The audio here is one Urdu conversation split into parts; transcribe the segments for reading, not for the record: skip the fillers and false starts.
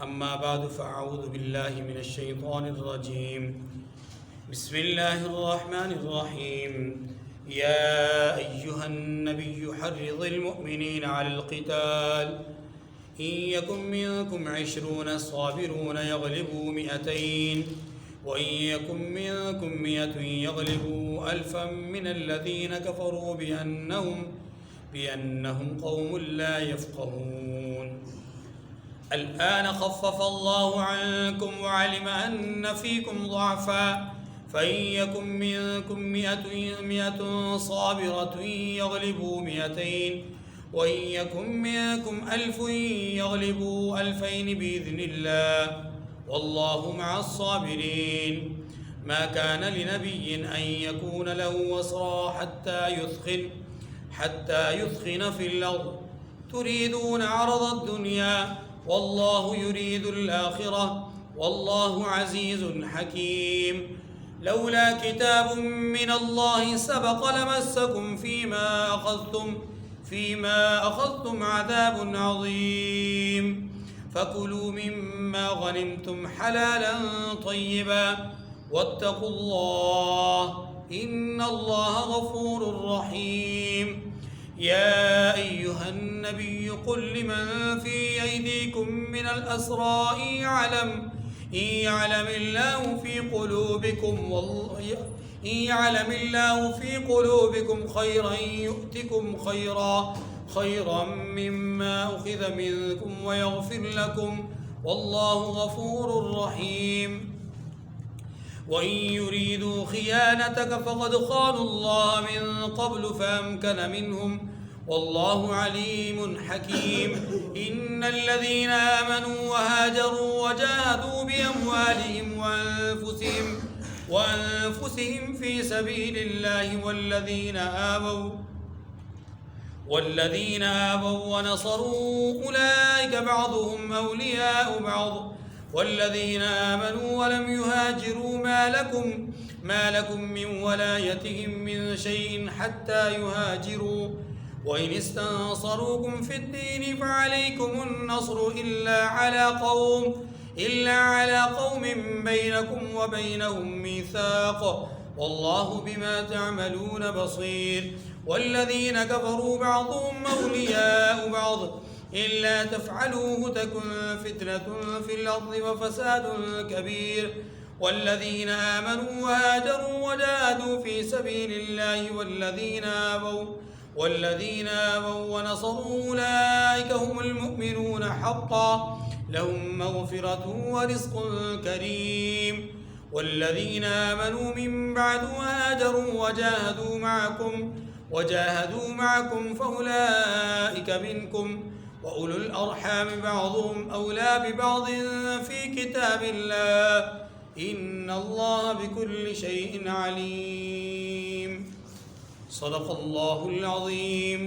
أما بعد فأعوذ بالله من الشيطان الرجيم. بسم الله الرحمن الرحيم. يا أيها النبي حرض المؤمنين على القتال إن يكن منكم 20 صابرون يغلبوا 200 وإن يكن منكم 100 يغلبوا 1000 من الذين كفروا بأنهم قوم لا يفقهون. الآن خفف الله عنكم وعلم أن فيكم ضعفا فإن يكن منكم 100 صابرة يغلبوا 200 وإن يكن منكم 1000 يغلبوا 2000 بإذن الله والله مع الصابرين. ما كان لنبي أن يكون له أسرى حتى يثخن في الأرض تريدون عرض الدنيا والله يريد الآخرة والله عزيز حكيم. لولا كتاب من الله سبق لمسكم فيما أخذتم عذاب عظيم. فكلوا مما غنمتم حلالا طيبا واتقوا الله إن الله غفور رحيم. يا أيها النبي قل لمن في أيديكم من الأسرى إن يعلم الله في قلوبكم خيرا يؤتكم خيرا مما أخذ منكم ويغفر لكم والله غفور رحيم. وإن يريدوا خيانتك فقد خانوا الله من قبل فأمكن منهم والله عليم حكيم. إن الذين آمنوا وهاجروا وجاهدوا بأموالهم وأنفسهم في سبيل الله والذين آووا ونصروا أولئك بعضهم أولياء بعض والذين آمنوا ولم يهاجروا ما لكم من ولايتهم من شيء حتى يهاجروا وإن استنصروكم في الدين فعليكم النصر إلا على قوم بينكم وبينهم ميثاق والله بما تعملون بصير. والذين كفروا بعضهم أولياء بعض إلا تفعلوه تكن فتنة في الأرض وفساد كبير. والذين آمنوا وهاجروا وجاهدوا في سبيل الله والذين آووا ونصروا أولئك هم المؤمنون حقا لهم مغفرة ورزق كريم. والذين آمنوا من بعد وهاجروا وجاهدوا معكم فأولئك منكم وأولو الأرحام بعضهم أولى ببعض في كتاب الله إن الله بكل شيء عليم. صدق اللہ العظیم.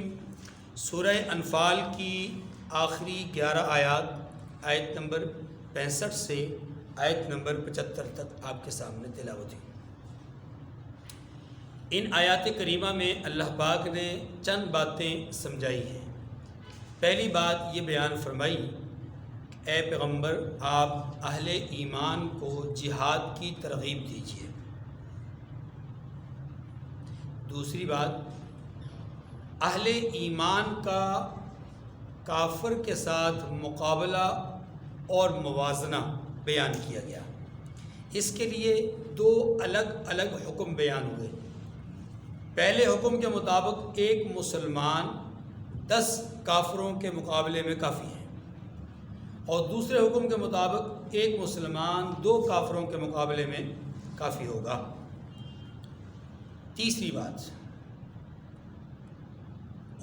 سورہ انفال کی آخری 11 آیت نمبر 65 سے آیت نمبر 75 تک آپ کے سامنے تلاوت ہوئی. ان آیات کریمہ میں اللہ پاک نے چند باتیں سمجھائی ہیں. پہلی بات یہ بیان فرمائی کہ اے پیغمبر آپ اہل ایمان کو جہاد کی ترغیب دیجیے. دوسری بات اہل ایمان کا کافر کے ساتھ مقابلہ اور موازنہ بیان کیا گیا. اس کے لیے 2 الگ الگ حکم بیان ہوئے. پہلے حکم کے مطابق ایک مسلمان 10 کافروں کے مقابلے میں کافی ہے اور دوسرے حکم کے مطابق ایک مسلمان 2 کافروں کے مقابلے میں کافی ہوگا. تیسری بات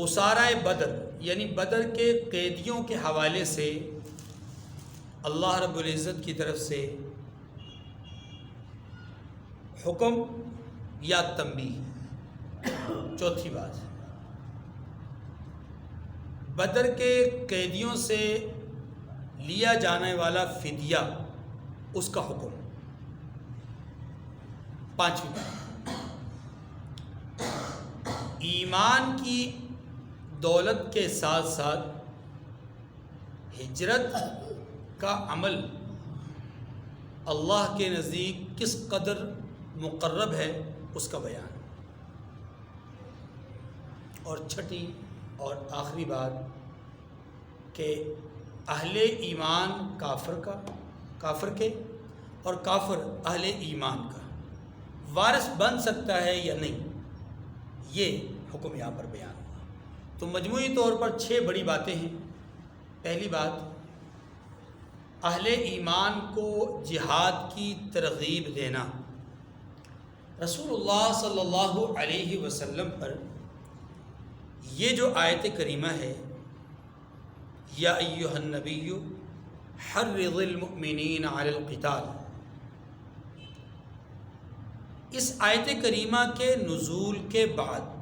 اسارہ بدر یعنی بدر کے قیدیوں کے حوالے سے اللہ رب العزت کی طرف سے حکم یا تنبیہ. چوتھی بات بدر کے قیدیوں سے لیا جانے والا فدیہ اس کا حکم. پانچویں بات ایمان کی دولت کے ساتھ ساتھ ہجرت کا عمل اللہ کے نزدیک کس قدر مقرب ہے اس کا بیان. اور چھٹی اور آخری بات کہ اہل ایمان کافر کے اور کافر اہل ایمان کا وارث بن سکتا ہے یا نہیں، یہ حکم یہاں پر بیان ہوا. تو مجموعی طور پر 6 بڑی باتیں ہیں. پہلی بات، اہل ایمان کو جہاد کی ترغیب دینا. رسول اللہ صلی اللہ علیہ وسلم پر یہ جو آیت کریمہ ہے، یا ایھا النبی حرض المؤمنین علی القتال، اس آیت کریمہ کے نزول کے بعد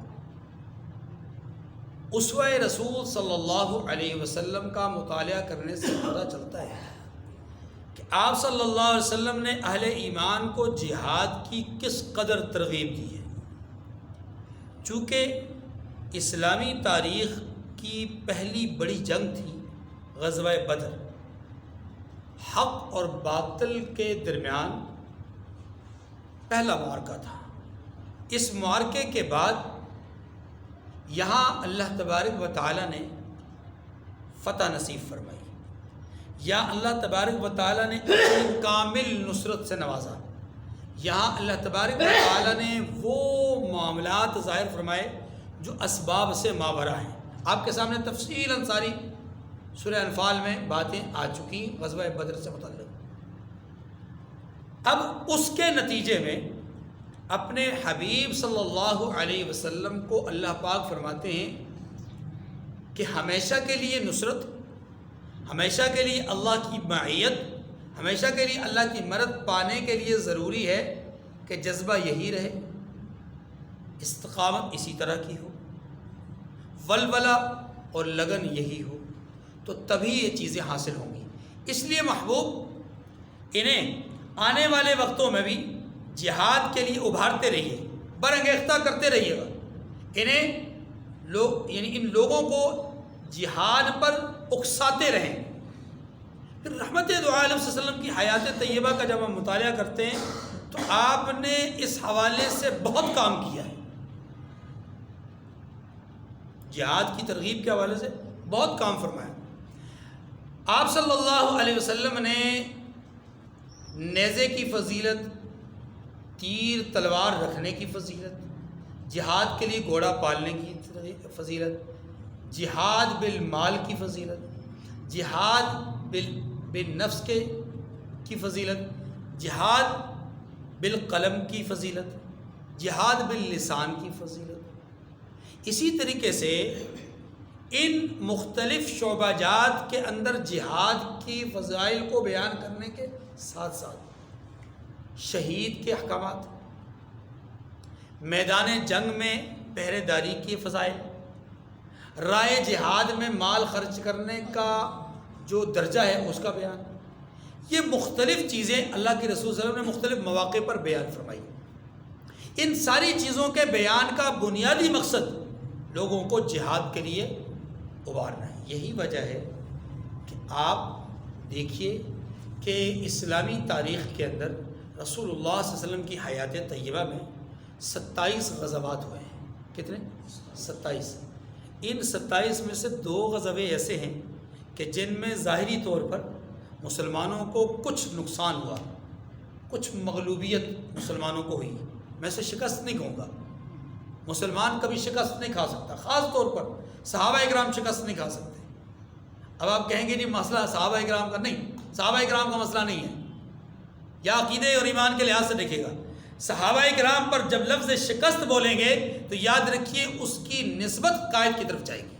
اسوہ رسول صلی اللہ علیہ وسلم کا مطالعہ کرنے سے پتہ چلتا ہے کہ آپ صلی اللہ علیہ وسلم نے اہل ایمان کو جہاد کی کس قدر ترغیب دی ہے. چونکہ اسلامی تاریخ کی پہلی بڑی جنگ تھی غزوہ بدر، حق اور باطل کے درمیان پہلا معرکہ تھا. اس معرکے کے بعد یہاں اللہ تبارک و تعالیٰ نے فتح نصیب فرمائی، یا اللہ تبارک و تعالیٰ نے اپنی کامل نصرت سے نوازا. یہاں اللہ تبارک و تعالیٰ نے وہ معاملات ظاہر فرمائے جو اسباب سے ماورا ہیں. آپ کے سامنے تفصیلاً ساری سورہ انفال میں باتیں آ چکی غزوہ بدر سے متعلق. اب اس کے نتیجے میں اپنے حبیب صلی اللہ علیہ وسلم کو اللہ پاک فرماتے ہیں کہ ہمیشہ کے لیے نصرت، ہمیشہ کے لیے اللہ کی معیت، ہمیشہ کے لیے اللہ کی مدد پانے کے لیے ضروری ہے کہ جذبہ یہی رہے، استقامت اسی طرح کی ہو، ولولہ اور لگن یہی ہو، تو تبھی یہ چیزیں حاصل ہوں گی. اس لیے محبوب انہیں آنے والے وقتوں میں بھی جہاد کے لیے ابھارتے رہیے، برانگیختہ کرتے رہیے گا. ان لوگوں کو جہاد پر اکساتے رہیں. پھر رحمت دو عالم صلی اللہ علیہ وسلم کی حیات طیبہ کا جب ہم مطالعہ کرتے ہیں تو آپ نے اس حوالے سے بہت کام کیا ہے. جہاد کی ترغیب کے حوالے سے بہت کام فرمایا. آپ صلی اللہ علیہ وسلم نے نیزے کی فضیلت، تیر تلوار رکھنے کی فضیلت، جہاد کے لیے گھوڑا پالنے کی فضیلت، جہاد بالمال کی فضیلت، جہاد بالنفس کی فضیلت، جہاد بالقلم کی فضیلت، جہاد باللسان کی فضیلت. اسی طریقے سے ان مختلف شعبہ جات کے اندر جہاد کی فضائل کو بیان کرنے کے ساتھ ساتھ شہید کے احکامات، میدان جنگ میں پہرے داری کی فضائل، رائے جہاد میں مال خرچ کرنے کا جو درجہ ہے اس کا بیان، یہ مختلف چیزیں اللہ کے رسول صلی اللہ علیہ وسلم نے مختلف مواقع پر بیان فرمائی. ان ساری چیزوں کے بیان کا بنیادی مقصد لوگوں کو جہاد کے لیے ابھارنا ہے. یہی وجہ ہے کہ آپ دیکھیے کہ اسلامی تاریخ کے اندر رسول اللہ صلی اللہ علیہ وسلم کی حیات طیبہ میں 27 غزوات ہوئے ہیں. کتنے؟ 27. ان 27 میں سے 2 غزوے ایسے ہیں کہ جن میں ظاہری طور پر مسلمانوں کو کچھ نقصان ہوا، کچھ مغلوبیت مسلمانوں کو ہوئی. میں سے شکست نہیں کہوں گا، مسلمان کبھی شکست نہیں کھا سکتا، خاص طور پر صحابہ اکرام شکست نہیں کھا سکتے. اب آپ کہیں گے جی مسئلہ صحابہ اکرام کا نہیں، صحابہ اکرام کا مسئلہ نہیں ہے، یا عقیدے اور ایمان کے لحاظ سے دیکھے گا. صحابہ اکرام پر جب لفظ شکست بولیں گے تو یاد رکھیے اس کی نسبت قائد کی طرف جائے گی.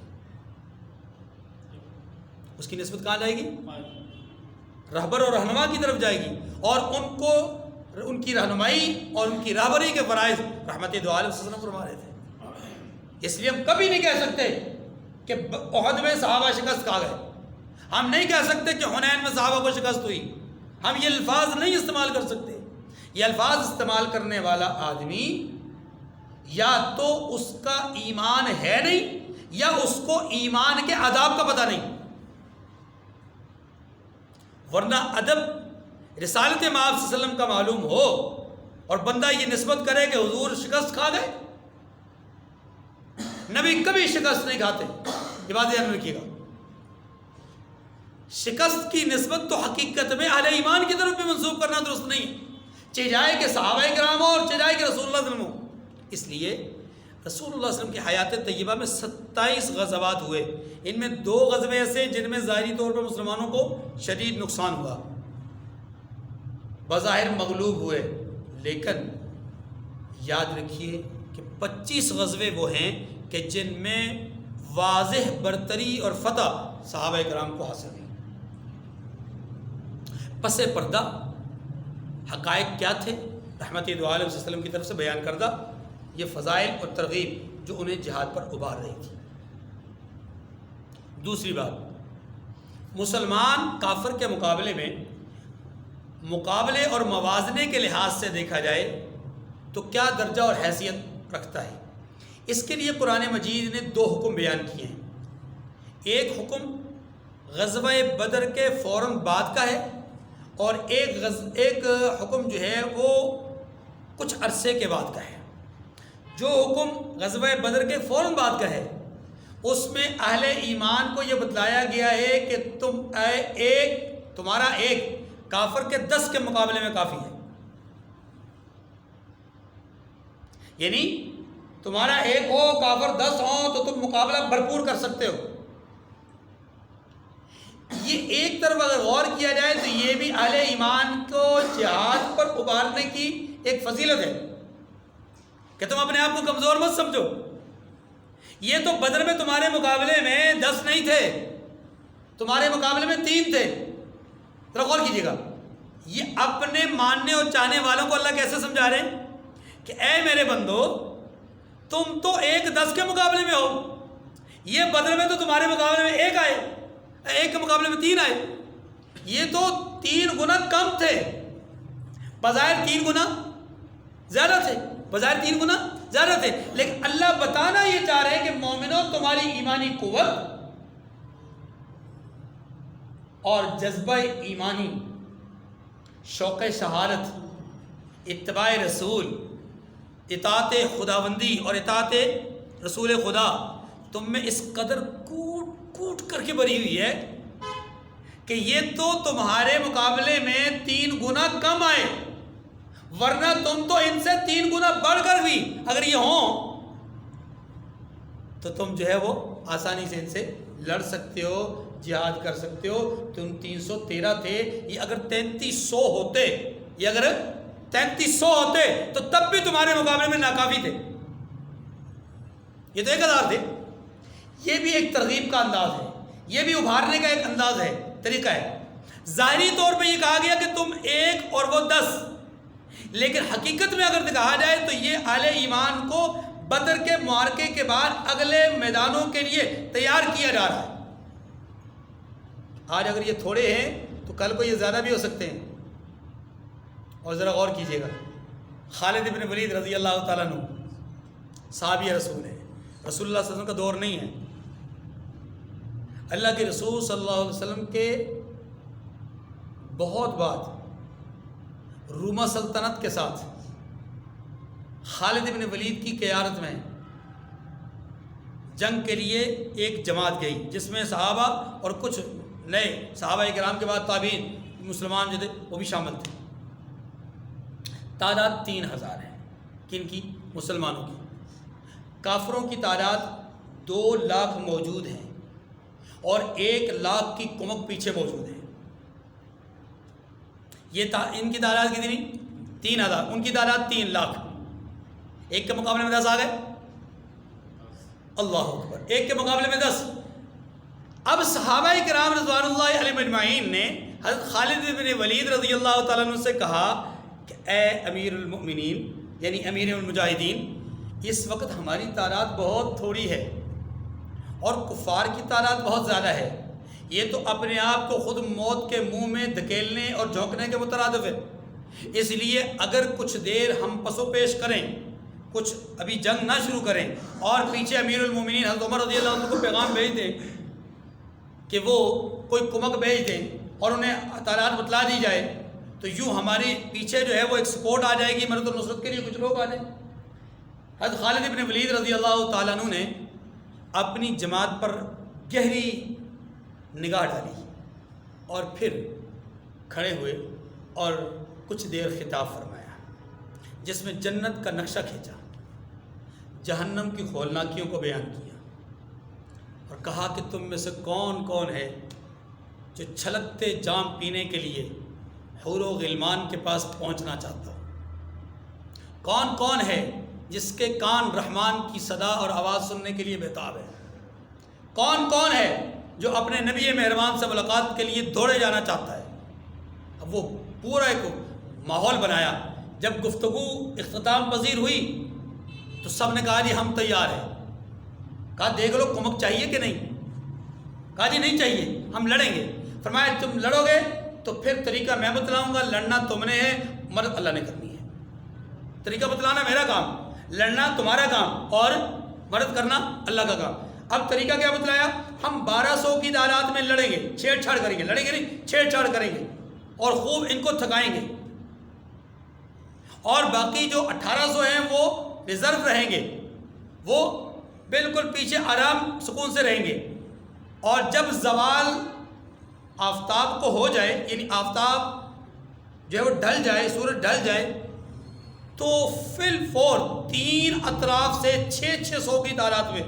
اس کی نسبت کہاں جائے گی؟ رہبر اور رہنما کی طرف جائے گی، اور ان کو ان کی رہنمائی اور ان کی رہبری کے فرائض رحمت دو عالم صلی اللہ علیہ وسلم فرما رہے تھے. اس لیے ہم کبھی نہیں کہہ سکتے کہ احد میں صحابہ شکست کھا گئے، ہم نہیں کہہ سکتے کہ حنین میں صحابہ کو شکست ہوئی. ہم یہ الفاظ نہیں استعمال کر سکتے. یہ الفاظ استعمال کرنے والا آدمی یا تو اس کا ایمان ہے نہیں، یا اس کو ایمان کے آداب کا پتہ نہیں. ورنہ ادب رسالت مآب صلی اللہ علیہ وسلم کا معلوم ہو اور بندہ یہ نسبت کرے کہ حضور شکست کھا گئے، نبی کبھی شکست نہیں کھاتے، یہ بات یاد رکھیے گا۔ شکست کی نسبت تو حقیقت میں اہل ایمان کی طرف بھی منسوب کرنا درست نہیں ہے، چاہے کہ صحابہ کرام ہو اور چاہے کہ رسول اللہ صلی اللہ علیہ وسلم ہو۔ اس لیے رسول اللہ صلی اللہ علیہ وسلم کی حیات طیبہ میں 27 غزوات ہوئے، ان میں 2 غزوے ایسے جن میں ظاہری طور پر مسلمانوں کو شدید نقصان ہوا، بظاہر مغلوب ہوئے، لیکن یاد رکھیے کہ 25 غزوے وہ ہیں کہ جن میں واضح برتری اور فتح صحابہ کرام کو حاصل ہوئی۔ پس پردہ حقائق کیا تھے؟ رحمت دو عالم صلی اللہ علیہ وسلم کی طرف سے بیان کردہ یہ فضائل اور ترغیب جو انہیں جہاد پر ابھار رہی تھی۔ دوسری بات، مسلمان کافر کے مقابلے میں مقابلے اور موازنے کے لحاظ سے دیکھا جائے تو کیا درجہ اور حیثیت رکھتا ہے؟ اس کے لیے قرآن مجید نے 2 حکم بیان کیے ہیں۔ ایک حکم غزوہ بدر کے فوراً بعد کا ہے، اور ایک حکم جو ہے وہ کچھ عرصے کے بعد کا ہے۔ جو حکم غزوہ بدر کے فوراً بعد کا ہے اس میں اہل ایمان کو یہ بتلایا گیا ہے کہ تمہارا ایک کافر کے 10 کے مقابلے میں کافی ہے، یعنی تمہارا ایک ہو کافر 10 ہوں تو تم مقابلہ بھرپور کر سکتے ہو۔ یہ ایک طرف اگر غور کیا جائے تو یہ بھی اہل ایمان کو جہاد پر ابھارنے کی ایک فضیلت ہے کہ تم اپنے آپ کو کمزور مت سمجھو۔ یہ تو بدر میں تمہارے مقابلے میں 10 نہیں تھے، تمہارے مقابلے میں 3 تھے۔ ذرا غور کیجیے گا، یہ اپنے ماننے اور چاہنے والوں کو اللہ کیسے سمجھا رہے ہیں کہ اے میرے بندو، تم تو 10 کے مقابلے میں ہو، یہ بدر میں تو تمہارے مقابلے میں 1 آئے، 1 کے مقابلے میں 3 آئے، یہ تو 3 گنا کم تھے، بظاہر 3 گنا زیادہ تھے، بظاہر 3 گنا زیادہ تھے، لیکن اللہ بتانا یہ چاہ رہے ہیں کہ مومنوں تمہاری ایمانی قوت اور جذبہ ایمانی، شوق شہادت، اتباع رسول، اطاعت خداوندی اور اطاعت رسول خدا تم میں اس قدر کوٹ کر کے بھری ہوئی ہے کہ یہ تو تمہارے مقابلے میں 3 گنا کم آئے، ورنہ تم تو ان سے 3 گنا بڑھ کر بھی اگر یہ ہوں تو تم جو ہے وہ آسانی سے ان سے لڑ سکتے ہو، جہاد کر سکتے ہو۔ تم 313 تھے، یہ اگر 3300 ہوتے، یہ اگر 3300 ہوتے تو تب بھی تمہارے مقابلے میں ناکافی تھے۔ یہ تو 1000 تھے۔ یہ بھی ایک ترغیب کا انداز ہے، یہ بھی ابھارنے کا ایک انداز ہے، طریقہ ہے۔ ظاہری طور پہ یہ کہا گیا کہ تم 1 اور وہ 10، لیکن حقیقت میں اگر کہا جائے تو یہ اہل ایمان کو بدر کے معرکے کے بعد اگلے میدانوں کے لیے تیار کیا جا رہا ہے۔ آج اگر یہ تھوڑے ہیں تو کل کو یہ زیادہ بھی ہو سکتے ہیں۔ اور ذرا غور کیجیے گا، خالد بن ولید رضی اللہ تعالیٰ عنہ صحابی رسول ہے، رسول اللہ صلی اللہ علیہ وسلم کا دور نہیں ہے۔ اللہ کے رسول صلی اللہ علیہ وسلم کے بہت بعد روما سلطنت کے ساتھ خالد بن ولید کی قیادت میں جنگ کے لیے ایک جماعت گئی، جس میں صحابہ اور کچھ نئے صحابہ کرام کے بعد تابعین مسلمان جو تھے وہ بھی شامل تھے۔ تعداد 3000 ہے، کن کی؟ مسلمانوں کی۔ کافروں کی تعداد 2 لاکھ موجود ہیں اور 1 لاکھ کی کمک پیچھے موجود ہے۔ ان کی تعداد کتنی؟ 3000، ان کی تعداد 3 لاکھ، 1 کے مقابلے میں 10 آ گئے، اللہ اکبر، 1 کے مقابلے میں 10۔ اب صحابہ کرام رضوان اللہ علیہم اجمعین نے حضرت خالد بن ولید رضی اللہ تعالیٰ عنہ سے کہا کہ اے امیر المؤمنین، یعنی امیر المجاہدین، اس وقت ہماری تعداد بہت تھوڑی ہے اور کفار کی تعداد بہت زیادہ ہے، یہ تو اپنے آپ کو خود موت کے منہ میں دھکیلنے اور جھونکنے کے مترادف ہے، اس لیے اگر کچھ دیر ہم پسو پیش کریں، کچھ ابھی جنگ نہ شروع کریں اور پیچھے امیر المومنین حضرت عمر رضی اللہ عنہ کو پیغام بھیج دیں کہ وہ کوئی کمک بھیج دیں اور انہیں اطلاعات بتلا دی جائے تو یوں ہماری پیچھے جو ہے وہ ایک سپورٹ آ جائے گی مدد و نصرت کے لیے کچھ لوگ آ جائیں۔ حضرت خالد بن ولید رضی اللہ تعالیٰ عنہ نے اپنی جماعت پر گہری نگاہ ڈالی اور پھر کھڑے ہوئے اور کچھ دیر خطاب فرمایا جس میں جنت کا نقشہ کھینچا، جہنم کی ہولناکیوں کو بیان کیا اور کہا کہ تم میں سے کون کون ہے جو چھلکتے جام پینے کے لیے حور و غلمان کے پاس پہنچنا چاہتا ہو؟ کون کون ہے جس کے کان رحمان کی صدا اور آواز سننے کے لیے بےتاب ہے؟ کون کون ہے جو اپنے نبی مہربان سے ملاقات کے لیے دوڑے جانا چاہتا ہے؟ اب وہ پورا ایک ماحول بنایا۔ جب گفتگو اختتام پذیر ہوئی تو سب نے کہا جی ہم تیار ہیں۔ کہا دیکھ لو کمک چاہیے کہ نہیں؟ کہا جی نہیں چاہیے، ہم لڑیں گے۔ فرمایا تم لڑو گے تو پھر طریقہ میں بتلاؤں گا، لڑنا تم نے ہے، مدد اللہ نے کرنی ہے۔ طریقہ بتلانا میرا کام، لڑنا تمہارا کام اور مدد کرنا اللہ کا کام۔ اب طریقہ کیا بتلایا؟ ہم 1200 کی تعداد میں لڑیں گے، چھیڑ چھاڑ کریں گے، لڑیں گے نہیں چھیڑ چھاڑ کریں گے اور خوب ان کو تھکائیں گے، اور باقی جو 1800 ہیں وہ ریزرو رہیں گے، وہ بالکل پیچھے آرام سکون سے رہیں گے، اور جب زوال آفتاب کو ہو جائے، یعنی آفتاب جو ہے وہ ڈھل جائے، سورج ڈھل جائے، تو فی الفور 3 اطراف سے 600 کی تعداد میں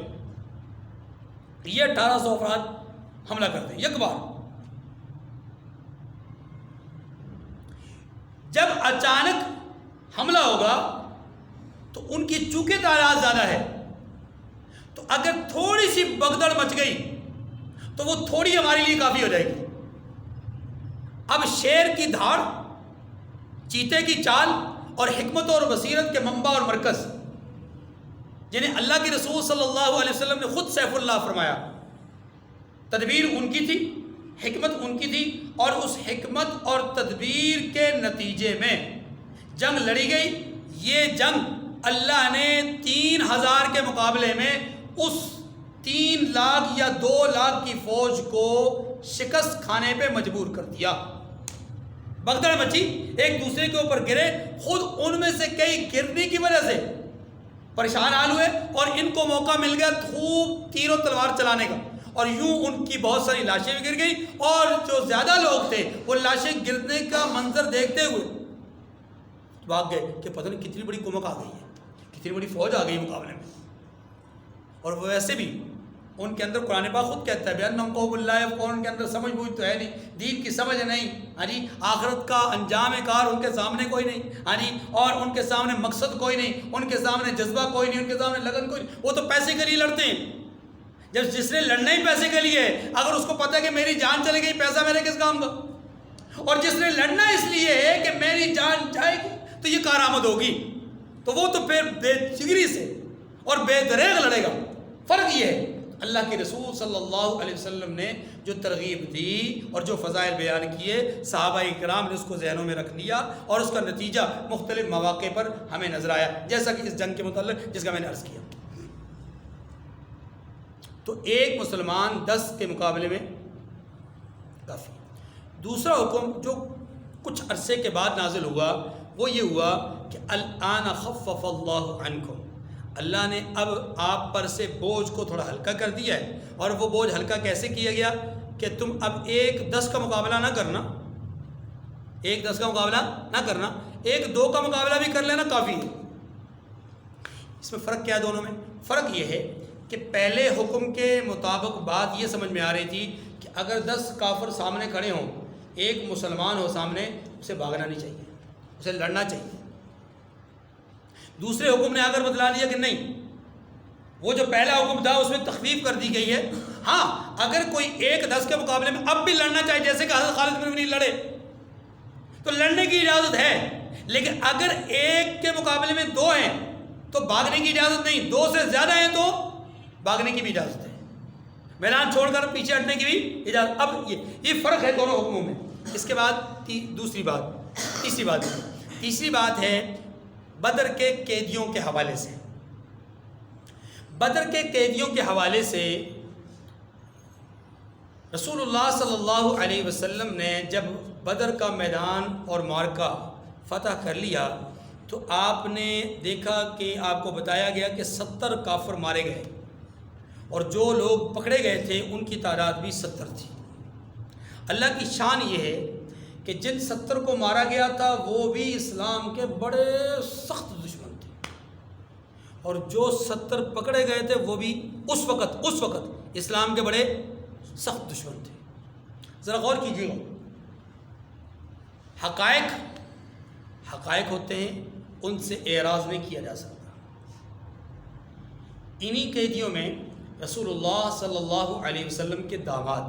یہ 1800 افراد حملہ کرتے ہیں یک بار۔ جب اچانک حملہ ہوگا تو ان کی چونکہ تعداد زیادہ ہے تو اگر تھوڑی سی بگدڑ مچ گئی تو وہ تھوڑی ہمارے لیے کافی ہو جائے گی۔ اب شیر کی دھاڑ، چیتے کی چال اور حکمت اور بصیرت کے منبع اور مرکز جنہیں اللہ کے رسول صلی اللہ علیہ وسلم نے خود سیف اللہ فرمایا، تدبیر ان کی تھی، حکمت ان کی تھی، اور اس حکمت اور تدبیر کے نتیجے میں جنگ لڑی گئی۔ یہ جنگ اللہ نے 3000 کے مقابلے میں اس 3 لاکھ یا 2 لاکھ کی فوج کو شکست کھانے پہ مجبور کر دیا۔ بگدڑ مچی، ایک دوسرے کے اوپر گرے، خود ان میں سے کئی گرنے کی وجہ سے پریشان حال ہوئے اور ان کو موقع مل گیا خوب تیر و تلوار چلانے کا، اور یوں ان کی بہت ساری لاشیں بھی گر گئی، اور جو زیادہ لوگ تھے وہ لاشیں گرنے کا منظر دیکھتے ہوئے بھاگ گئے کہ پتہ نہیں کتنی بڑی کمک آ گئی ہے، کتنی بڑی فوج آ گئی مقابلے میں۔ اور وہ ویسے بھی ان کے اندر قرآن پاک خود کہتا ہے بِأَنَّهُمْ قَوْمٌ لَا يَفْقَهُونَ، ان کے اندر سمجھ بوجھ تو ہے نہیں، دین کی سمجھ نہیں، ہاں جی، آخرت کا انجام کار ان کے سامنے کوئی نہیں، ہاں جی، اور ان کے سامنے مقصد کوئی نہیں، ان کے سامنے جذبہ کوئی نہیں، ان کے سامنے لگن کوئی نہیں، وہ تو پیسے کے لیے لڑتے ہیں۔ جب جس نے لڑنا ہی پیسے کے لیے، اگر اس کو پتہ ہے کہ میری جان چلے گئی، پیسہ میرے کس کام کا؟ اور جس نے لڑنا اس لیے ہے کہ میری جان جائے گی تو یہ کارآمد ہوگی، تو وہ تو پھر بے جگری سے اور بے دریغ لڑے گا۔ فرق یہ ہے اللہ کے رسول صلی اللہ علیہ وسلم نے جو ترغیب دی اور جو فضائل بیان کیے، صحابہ کرام نے اس کو ذہنوں میں رکھ لیا، اور اس کا نتیجہ مختلف مواقع پر ہمیں نظر آیا، جیسا کہ اس جنگ کے متعلق جس کا میں نے عرض کیا۔ تو ایک مسلمان 10 کے مقابلے میں کافی۔ دوسرا حکم جو کچھ عرصے کے بعد نازل ہوا وہ یہ ہوا کہ الآن خفف اللہ عنکم، اللہ نے اب آپ پر سے بوجھ کو تھوڑا ہلکا کر دیا ہے۔ اور وہ بوجھ ہلکا کیسے کیا گیا کہ تم اب 1-10 کا مقابلہ نہ کرنا، 1-10 کا مقابلہ نہ کرنا، 1-2 کا مقابلہ بھی کر لینا کافی ہے۔ اس میں فرق کیا ہے دونوں میں؟ فرق یہ ہے کہ پہلے حکم کے مطابق بات یہ سمجھ میں آ رہی تھی کہ اگر 10 کافر سامنے کھڑے ہوں، ایک مسلمان ہو سامنے، اسے بھاگنا نہیں چاہیے، اسے لڑنا چاہیے۔ دوسرے حکم نے آ کر بتلا دیا کہ نہیں، وہ جو پہلا حکم تھا اس میں تخفیف کر دی گئی ہے۔ ہاں اگر کوئی 1-10 کے مقابلے میں اب بھی لڑنا چاہے، جیسے کہ حضرت خالد بن ولید لڑے، تو لڑنے کی اجازت ہے، لیکن اگر 1 کے مقابلے میں 2 ہیں تو بھاگنے کی اجازت نہیں، 2 سے زیادہ ہیں تو بھاگنے کی بھی اجازت ہے، میدان چھوڑ کر پیچھے ہٹنے کی بھی اجازت۔ اب یہ فرق ہے دونوں حکموں میں۔ اس کے بعد تیسری بات ہے بدر کے قیدیوں کے حوالے سے۔ بدر کے قیدیوں کے حوالے سے رسول اللہ صلی اللہ علیہ وسلم نے جب بدر کا میدان اور معرکہ فتح کر لیا تو آپ نے دیکھا کہ آپ کو بتایا گیا کہ 70 کافر مارے گئے اور جو لوگ پکڑے گئے تھے ان کی تعداد بھی 70 تھی۔ اللہ کی شان یہ ہے کہ جن 70 کو مارا گیا تھا وہ بھی اسلام کے بڑے سخت دشمن تھے، اور جو 70 پکڑے گئے تھے وہ بھی اس وقت اسلام کے بڑے سخت دشمن تھے۔ ذرا غور کیجیے گا، حقائق ہوتے ہیں، ان سے اعراض نہیں کیا جا سکتا۔ انہی قیدیوں میں رسول اللہ صلی اللہ علیہ وسلم کے داماد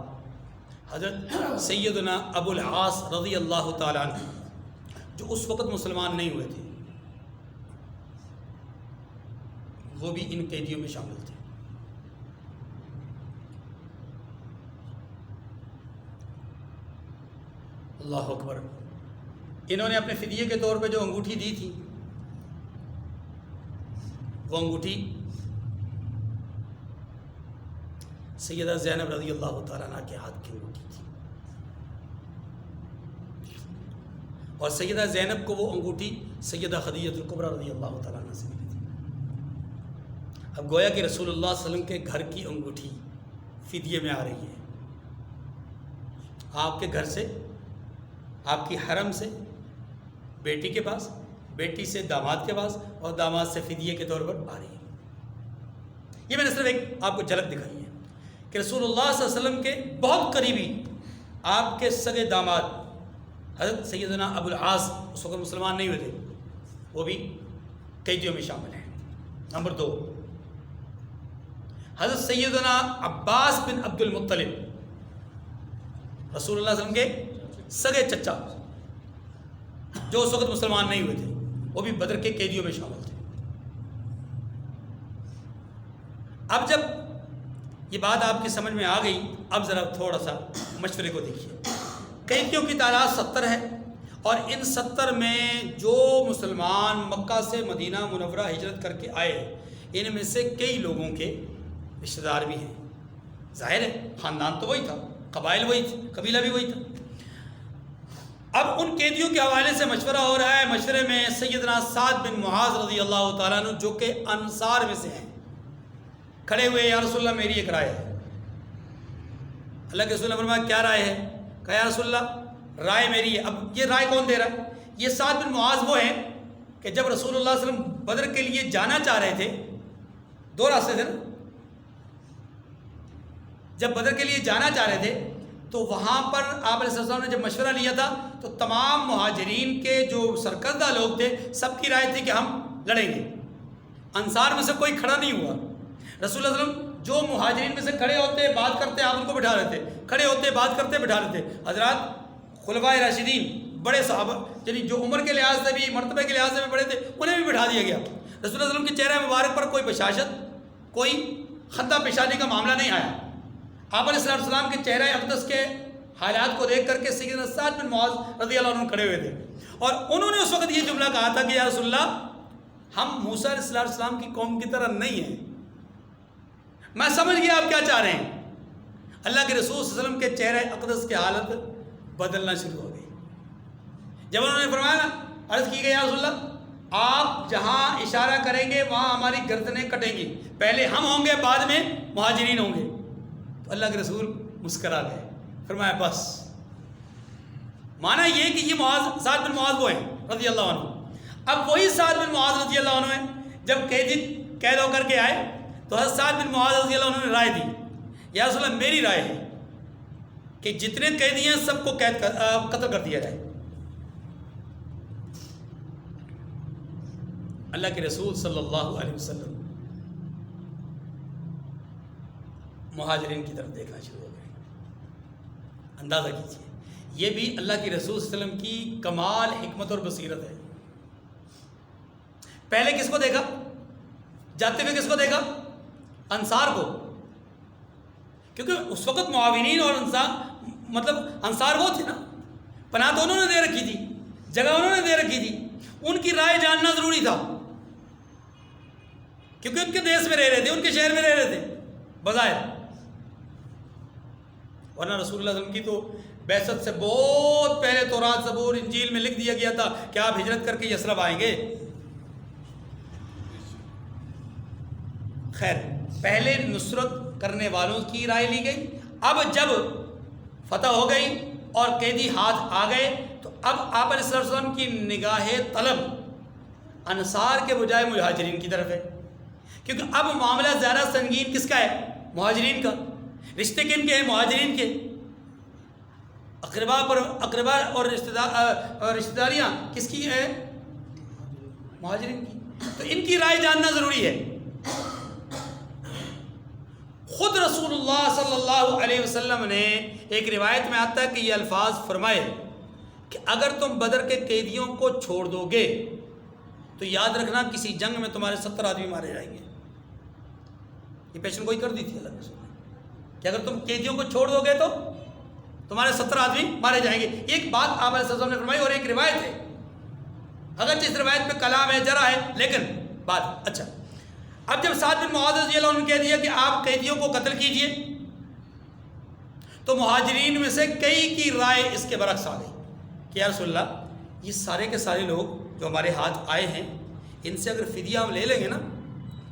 حضرت سیدنا ابو العاص رضی اللہ تعالیٰ عنہ، جو اس وقت مسلمان نہیں ہوئے تھے، وہ بھی ان قیدیوں میں شامل تھے۔ اللہ اکبر۔ انہوں نے اپنے فدیے کے طور پہ جو انگوٹھی دی تھی، وہ انگوٹھی سیدہ زینب رضی اللہ تعالیٰ عنہ کے ہاتھ کی انگوٹھی تھی، اور سیدہ زینب کو وہ انگوٹھی سیدہ خدیجہ الکبریٰ رضی اللہ تعالیٰ عنہ سے ملی تھی۔ اب گویا کہ رسول اللہ صلی اللہ علیہ وسلم کے گھر کی انگوٹھی فدیے میں آ رہی ہے، آپ کے گھر سے، آپ کی حرم سے بیٹی کے پاس، بیٹی سے داماد کے پاس، اور داماد سے فدیے کے طور پر آ رہی ہے۔ یہ میں نے صرف ایک آپ کو جھلک دکھائی ہے کہ رسول اللہ صلی اللہ علیہ وسلم کے بہت قریبی آپ کے سگے داماد حضرت سیدنا ابو العاص، اس وقت مسلمان نہیں ہوئے تھے، وہ بھی قیدیوں میں شامل ہیں۔ نمبر 2، حضرت سیدنا عباس بن عبد المطلب، رسول اللہ صلی اللہ علیہ وسلم کے سگے چچا، جو اس وقت مسلمان نہیں ہوئے تھے، وہ بھی بدر کے قیدیوں میں شامل تھے۔ اب جب یہ بات آپ کی سمجھ میں آ گئی، اب ذرا تھوڑا سا مشورے کو دیکھیے۔ قیدیوں کی تعداد 70 ہے، اور ان 70 میں جو مسلمان مکہ سے مدینہ منورہ ہجرت کر کے آئے، ان میں سے کئی لوگوں کے رشتہ دار بھی ہیں۔ ظاہر ہے خاندان تو وہی تھا، قبائل وہی تھے، قبیلہ بھی وہی تھا۔ اب ان قیدیوں کے حوالے سے مشورہ ہو رہا ہے۔ مشورے میں سیدنا سعد بن معاذ رضی اللہ تعالیٰ عنہ، جو کہ انصار میں سے ہیں، کھڑے ہوئے، یا رسول اللہ میری ایک رائے ہے۔ اللہ کے رسول نے فرمایا کیا رائے ہے؟ کہا یا رسول اللہ رائے میری ہے۔ اب یہ رائے کون دے رہا ہے؟ یہ سعد بن معاذ وہ ہیں کہ جب رسول اللہ صلی اللہ علیہ وسلم بدر کے لیے جانا چاہ رہے تھے، دو راستے تھے نا، جب بدر کے لیے جانا چاہ رہے تھے تو وہاں پر آپ علیہ السلام نے جب مشورہ لیا تھا تو تمام مہاجرین کے جو سرکردہ لوگ تھے، سب کی رائے تھی کہ ہم لڑیں گے۔ انصار میں سے کوئی کھڑا نہیں ہوا۔ رسول اللہ صلی اللہ علیہ وسلم جو مہاجرین میں سے کھڑے ہوتے بات کرتے، آپ ان کو بٹھا لیتے، کھڑے ہوتے بات کرتے بٹھا لیتے۔ حضرات خلفائے راشدین، بڑے صحابہ، یعنی جو عمر کے لحاظ سے بھی، مرتبہ کے لحاظ سے بھی بڑے تھے، انہیں بھی بٹھا دیا گیا۔ رسول اللہ صلی اللہ علیہ وسلم کے چہرہ مبارک پر کوئی بشاشت، کوئی خطہ پیشانی کا معاملہ نہیں آیا۔ آپ علیہ السلام کے چہرہ اقدس کے حالات کو دیکھ کر کے سیدنا سعد بن معاذ رضی اللہ عنہ کھڑے ہوئے تھے، اور انہوں نے اس وقت یہ جملہ کہا تھا کہ یا رسول اللہ ہم موسیٰ علیہ السلام کی قوم کی طرح نہیں ہیں۔ میں سمجھ گیا آپ کیا چاہ رہے ہیں۔ اللہ کے رسول صلی اللہ علیہ وسلم کے چہرہ اقدس کی حالت بدلنا شروع ہو گئی۔ جب انہوں نے فرمایا نا، عرض کی گئی یا رسول اللہ آپ جہاں اشارہ کریں گے وہاں ہماری گردنیں کٹیں گی، پہلے ہم ہوں گے بعد میں مہاجرین ہوں گے۔ تو اللہ کے رسول مسکرا گئے، فرمایا بس۔ مانا یہ کہ یہ سعد بن معاذ وہ ہیں رضی اللہ عنہ۔ اب وہی سعد بن معاذ رضی اللہ عنہ ہیں، جب قید ہو کر کے آئے تو حضرت سعد بن معاذ رضی اللہ عنہ نے رائے دی، یا رسول اللہ میری رائے ہے کہ جتنے قیدی ہیں سب کو قتل کر دیا جائے۔ اللہ کے رسول صلی اللہ علیہ وسلم مہاجرین کی طرف دیکھنا شروع ہو گئے۔ اندازہ کیجیے، یہ بھی اللہ کے رسول صلی اللہ علیہ وسلم کی کمال حکمت اور بصیرت ہے۔ پہلے کس کو دیکھا؟ جاتے ہوئے کس کو دیکھا؟ انصار کو، کیونکہ اس وقت معاونین اور انصار وہ تھے نا، پناہ تو انہوں نے دے رکھی تھی، جگہ انہوں نے دے رکھی تھی، ان کی رائے جاننا ضروری تھا، کیونکہ ان کے دیش میں رہ رہے تھے، ان کے شہر میں رہ رہے تھے بظاہر۔ ورنہ رسول اللہ صلی اللہ علیہ وسلم کی تو بعثت سے بہت پہلے تورات زبور انجیل میں لکھ دیا گیا تھا کہ آپ ہجرت کر کے یثرب آئیں گے. خیر، پہلے نصرت کرنے والوں کی رائے لی گئی. اب جب فتح ہو گئی اور قیدی ہاتھ آ گئے تو اب آپ علیہ السلام کی نگاہ طلب انصار کے بجائے مہاجرین کی طرف ہے، کیونکہ اب معاملہ زیادہ سنگین کس کا ہے؟ مہاجرین کا. رشتے کن کے ہیں؟ مہاجرین کے. اقربا اور رشتہ داریاں کس کی ہیں؟ مہاجرین کی. تو ان کی رائے جاننا ضروری ہے. خود رسول اللہ صلی اللہ علیہ وسلم نے ایک روایت میں آتا ہے کہ یہ الفاظ فرمائے کہ اگر تم بدر کے قیدیوں کو چھوڑ دو گے تو یاد رکھنا کسی جنگ میں تمہارے 70 آدمی مارے جائیں گے. یہ پیشن گوئی کر دی تھی اللہ رسول نے کہ اگر تم قیدیوں کو چھوڑ دو گے تو تمہارے 70 آدمی مارے جائیں گے. ایک بات آپ علیہ السلام نے فرمائی اور ایک روایت ہے، اگرچہ اس روایت میں کلام ہے، جرح ہے، لیکن بات اچھا. اب جب سعد بن معاذ رضی اللہ عنہ نے کہہ دیا کہ آپ قیدیوں کو قتل کیجئے تو مہاجرین میں سے کئی کی رائے اس کے برعکس آ گئی کہ یا رسول اللہ یہ سارے کے سارے لوگ جو ہمارے ہاتھ آئے ہیں ان سے اگر فدیہ ہم لے لیں گے نا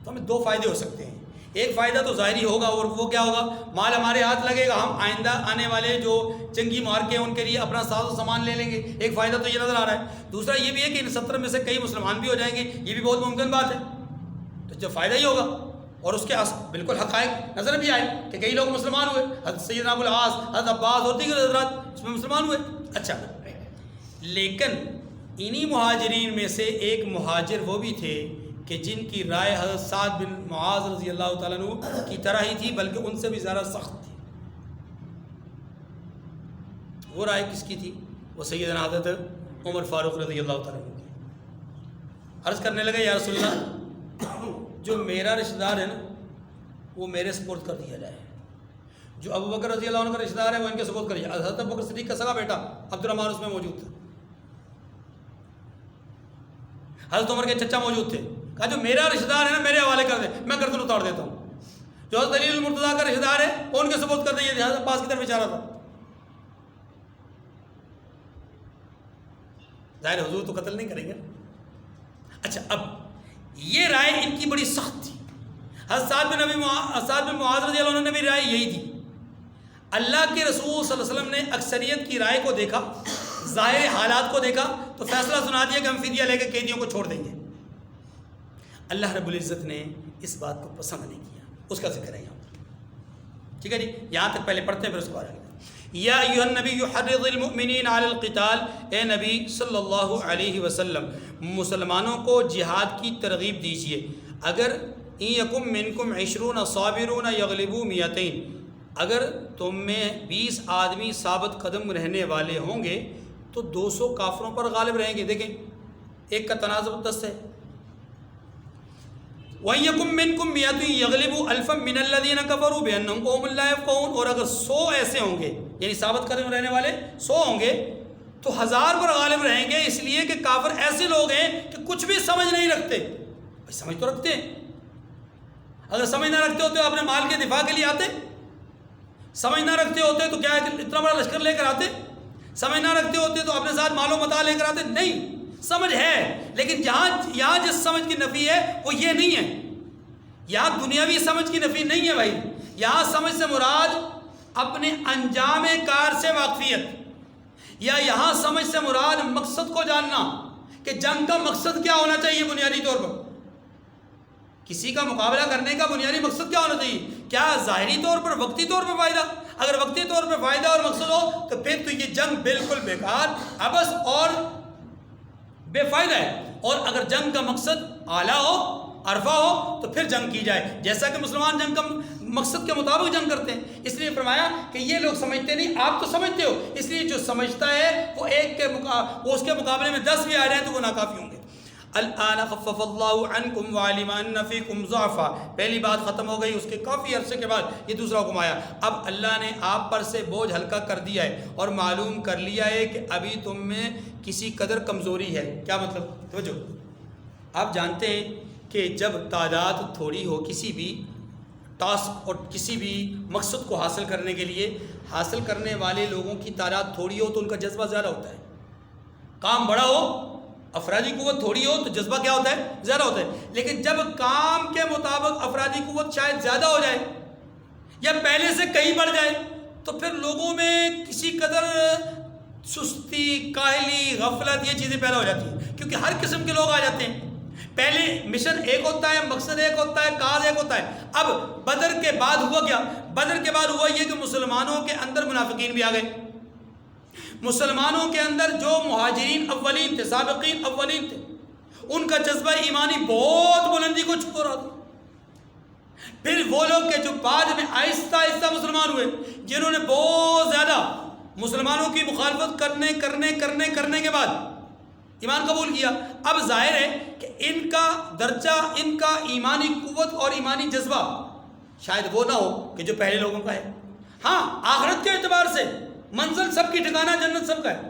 تو ہمیں 2 فائدے ہو سکتے ہیں. ایک فائدہ تو ظاہری ہوگا اور وہ کیا ہوگا؟ مال ہمارے ہاتھ لگے گا، ہم آئندہ آنے والے جو جنگی مارکے ہیں ان کے لیے اپنا ساز و سامان لے لیں گے. ایک فائدہ تو یہ نظر آ رہا ہے. دوسرا یہ بھی ہے کہ ان 70 میں سے کئی مسلمان بھی ہو جائیں گے، یہ بھی بہت ممکن بات ہے. تو جو فائدہ ہی ہوگا اور اس کے بالکل حقائق نظر بھی آئے کہ کئی لوگ مسلمان ہوئے. حضرت سیدنا ابو العاص، حضرت عباس اور دیگر حضرات اس میں مسلمان ہوئے. اچھا، لیکن انہی مہاجرین میں سے ایک مہاجر وہ بھی تھے کہ جن کی رائے حضرت سعد بن معاذ رضی اللہ تعالیٰ عنہ کی طرح ہی تھی، بلکہ ان سے بھی زیادہ سخت تھی. وہ رائے کس کی تھی؟ وہ سیدنا حضرت عمر فاروق رضی اللہ تعالیٰ عنہ کی. عرض کرنے لگے یا رسول اللہ جو میرا رشتہ دار ہے نا وہ میرے سپرد کر دیا جائے، جو ابو بکر رضی اللہ عنہ کا رشتہ دار ہے وہ ان کے سپرد کر دیا. حضرت ابو بکر صدیق کا سگا بیٹا عبد الرحمن اس میں موجود تھا، حضرت عمر کے چچا موجود تھے. کہا جو میرا رشتہ دار ہے نا میرے حوالے کر دے، میں گردن اتار دیتا ہوں. جو حضرت علی المرتضیٰ کا رشتہ دار ہے وہ ان کے سپرد کر دیں. یہ حضرت عباس کی طرف اشارہ تھا. ظاہر حضور تو قتل نہیں کریں گے. اچھا، اب یہ رائے ان کی بڑی سخت تھی. حضرت سعد بن معاذ رضی اللہ عنہ نے بھی رائے یہی تھی. اللہ کے رسول صلی اللہ علیہ وسلم نے اکثریت کی رائے کو دیکھا، ظاہر حالات کو دیکھا تو فیصلہ سنا دیا کہ ہم فدیہ لے کے قیدیوں کو چھوڑ دیں گے. اللہ رب العزت نے اس بات کو پسند نہیں کیا، اس کا ذکر ہے یہاں پر. ٹھیک ہے جی، یہاں تک پہلے پڑھتے ہیں پھر اس کو آگے. یا ایھا النبی حرض المؤمنین علی القتال، اے نبی صلی اللہ علیہ وسلم مسلمانوں کو جہاد کی ترغیب دیجیے. اگر ان یکم منکم 20 صابرون یغلبوا 200، اگر تم میں 20 آدمی ثابت قدم رہنے والے ہوں گے تو 200 کافروں پر غالب رہیں گے. دیکھیں ایک کا تنازع 10 ہے. وَيَكُمْ مِنْكُمْ مِئَةٌ يَغْلِبُوا أَلْفًا مِنَ الَّذِينَ كَفَرُوا بِأَنَّهُمْ قَوْمٌ لَا يَفْقَهُونَ. اور اگر 100 ایسے ہوں گے یعنی ثابت قدم رہنے والے 100 ہوں گے تو 1000 پر غالب رہیں گے، اس لیے کہ کافر ایسے لوگ ہیں کہ کچھ بھی سمجھ نہیں رکھتے. بھائی سمجھ تو رکھتے ہیں، اگر سمجھ نہ رکھتے ہوتے تو اپنے مال کے دفاع کے لیے آتے، سمجھ نہ رکھتے ہوتے تو کیا اتنا بڑا لشکر لے کر آتے، سمجھ نہ رکھتے ہوتے تو اپنے ساتھ مال و متاع لے کر آتے. نہیں، سمجھ ہے، لیکن یہاں جس سمجھ کی نفی ہے وہ یہ نہیں ہے. یہاں دنیاوی سمجھ کی نفی نہیں ہے بھائی. یہاں سمجھ سے مراد اپنے انجام کار سے واقفیت، یا یہاں سمجھ سے مراد مقصد کو جاننا کہ جنگ کا مقصد کیا ہونا چاہیے. بنیادی طور پر کسی کا مقابلہ کرنے کا بنیادی مقصد کیا ہونا چاہیے؟ کیا ظاہری طور پر وقتی طور پر فائدہ؟ اگر وقتی طور پر فائدہ اور مقصد ہو تو پھر تو یہ جنگ بالکل بیکار، عبث اور بے فائدہ ہے. اور اگر جنگ کا مقصد اعلیٰ ہو، عرفہ ہو، تو پھر جنگ کی جائے، جیسا کہ مسلمان جنگ کا مقصد کے مطابق جنگ کرتے ہیں. اس لیے فرمایا کہ یہ لوگ سمجھتے نہیں، آپ تو سمجھتے ہو. اس لیے جو سمجھتا ہے وہ وہ اس کے مقابلے میں 10 بھی آ جائیں تو وہ ناکافی ہوں گے. الآن خفف اللہ عنکم وعلم ان فیکم ضعفا، پہلی بات ختم ہو گئی. اس کے کافی عرصے کے بعد یہ دوسرا حکم آیا. اب اللہ نے آپ پر سے بوجھ ہلکا کر دیا ہے اور معلوم کر لیا ہے کہ ابھی تم میں کسی قدر کمزوری ہے. کیا مطلب؟ توجہ، آپ جانتے ہیں کہ جب تعداد تھوڑی ہو کسی بھی ٹاسک اور کسی بھی مقصد کو حاصل کرنے کے لیے حاصل کرنے والے لوگوں کی تعداد تھوڑی ہو تو ان کا جذبہ زیادہ ہوتا ہے، کام بڑا ہو، افرادی قوت تھوڑی ہو تو جذبہ کیا ہوتا ہے؟ زیادہ ہوتا ہے۔ لیکن جب کام کے مطابق افرادی قوت شاید زیادہ ہو جائے یا پہلے سے کہیں بڑھ جائے تو پھر لوگوں میں کسی قدر سستی، کاہلی، غفلت، یہ چیزیں پیدا ہو جاتی ہیں، کیونکہ ہر قسم کے لوگ آ جاتے ہیں۔ پہلے مشن ایک ہوتا ہے، مقصد ایک ہوتا ہے، کاز ایک ہوتا ہے۔ اب بدر کے بعد ہوا کیا؟ بدر کے بعد ہوا یہ کہ مسلمانوں کے اندر منافقین بھی آ گئے۔ مسلمانوں کے اندر جو مہاجرین اولین تھے، سابقین اولین تھے، ان کا جذبہ ایمانی بہت بلندی کو چھو رہا تھا۔ پھر وہ لوگ کہ جو بعد میں آہستہ آہستہ مسلمان ہوئے، جنہوں نے بہت زیادہ مسلمانوں کی مخالفت کرنے کے بعد ایمان قبول کیا، اب ظاہر ہے کہ ان کا درجہ، ان کا ایمانی قوت اور ایمانی جذبہ شاید وہ نہ ہو کہ جو پہلے لوگوں کا ہے۔ ہاں، آخرت کے اعتبار سے منزل سب کی، ٹھکانہ جنت سب کا ہے،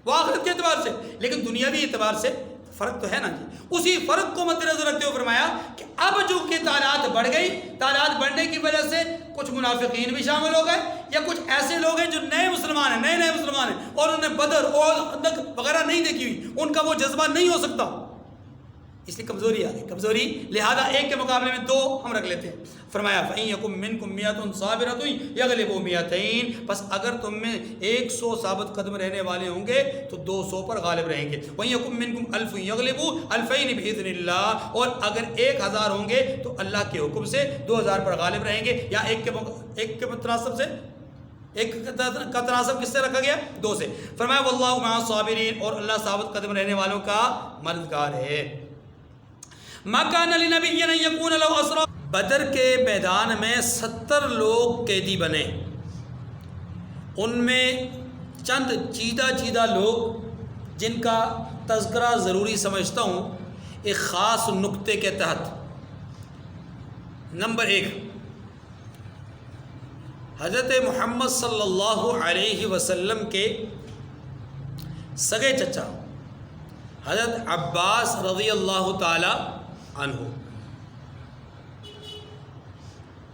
وہ آخرت کے اعتبار سے، لیکن دنیاوی اعتبار سے فرق تو ہے نا جی۔ اسی فرق کو مد نظر رکھتے ہوئے فرمایا کہ اب جو کہ تعداد بڑھ گئی، تعداد بڑھنے کی وجہ سے کچھ منافقین بھی شامل ہو گئے، یا کچھ ایسے لوگ ہیں جو نئے مسلمان ہیں، نئے مسلمان ہیں، اور انہوں نے بدر اور خندق وغیرہ نہیں دیکھی ہوئی، ان کا وہ جذبہ نہیں ہو سکتا، اس لیے کمزوری آ گئی، کمزوری، لہذا ایک کے مقابلے میں دو ہم رکھ لیتے ہیں۔ فرمایا فَإِن يَكُن مِّنكُم مِّائَةٌ صَابِرَةٌ يَغْلِبُوا مِائَتَيْنِ، بس اگر تم میں 100 ثابت قدم رہنے والے ہوں گے تو 200 پر غالب رہیں گے۔ وَإِن يَكُن مِّنكُمْ أَلْفٌ يَغْلِبُوا أَلْفَيْنِ بِإِذْنِ اللَّهِ، اور اگر 1000 ہوں گے تو اللہ کے حکم سے 2000 پر غالب رہیں گے، یا ایک کے متناسب سے، ایک کا تناسب کس سے رکھا گیا؟ 2 سے۔ فرمایا واللہ مع الصابرین، اور اللہ ثابت قدم رہنے والوں کا مددگار ہے۔ ما کان لنبی ان یکون له اسرى، بدر کے میدان میں 70 لوگ قیدی بنے، ان میں چند چیدہ لوگ جن کا تذکرہ ضروری سمجھتا ہوں ایک خاص نقطے کے تحت۔ نمبر 1، حضرت محمد صلی اللہ علیہ وسلم کے سگے چچا حضرت عباس رضی اللہ تعالی عنہ،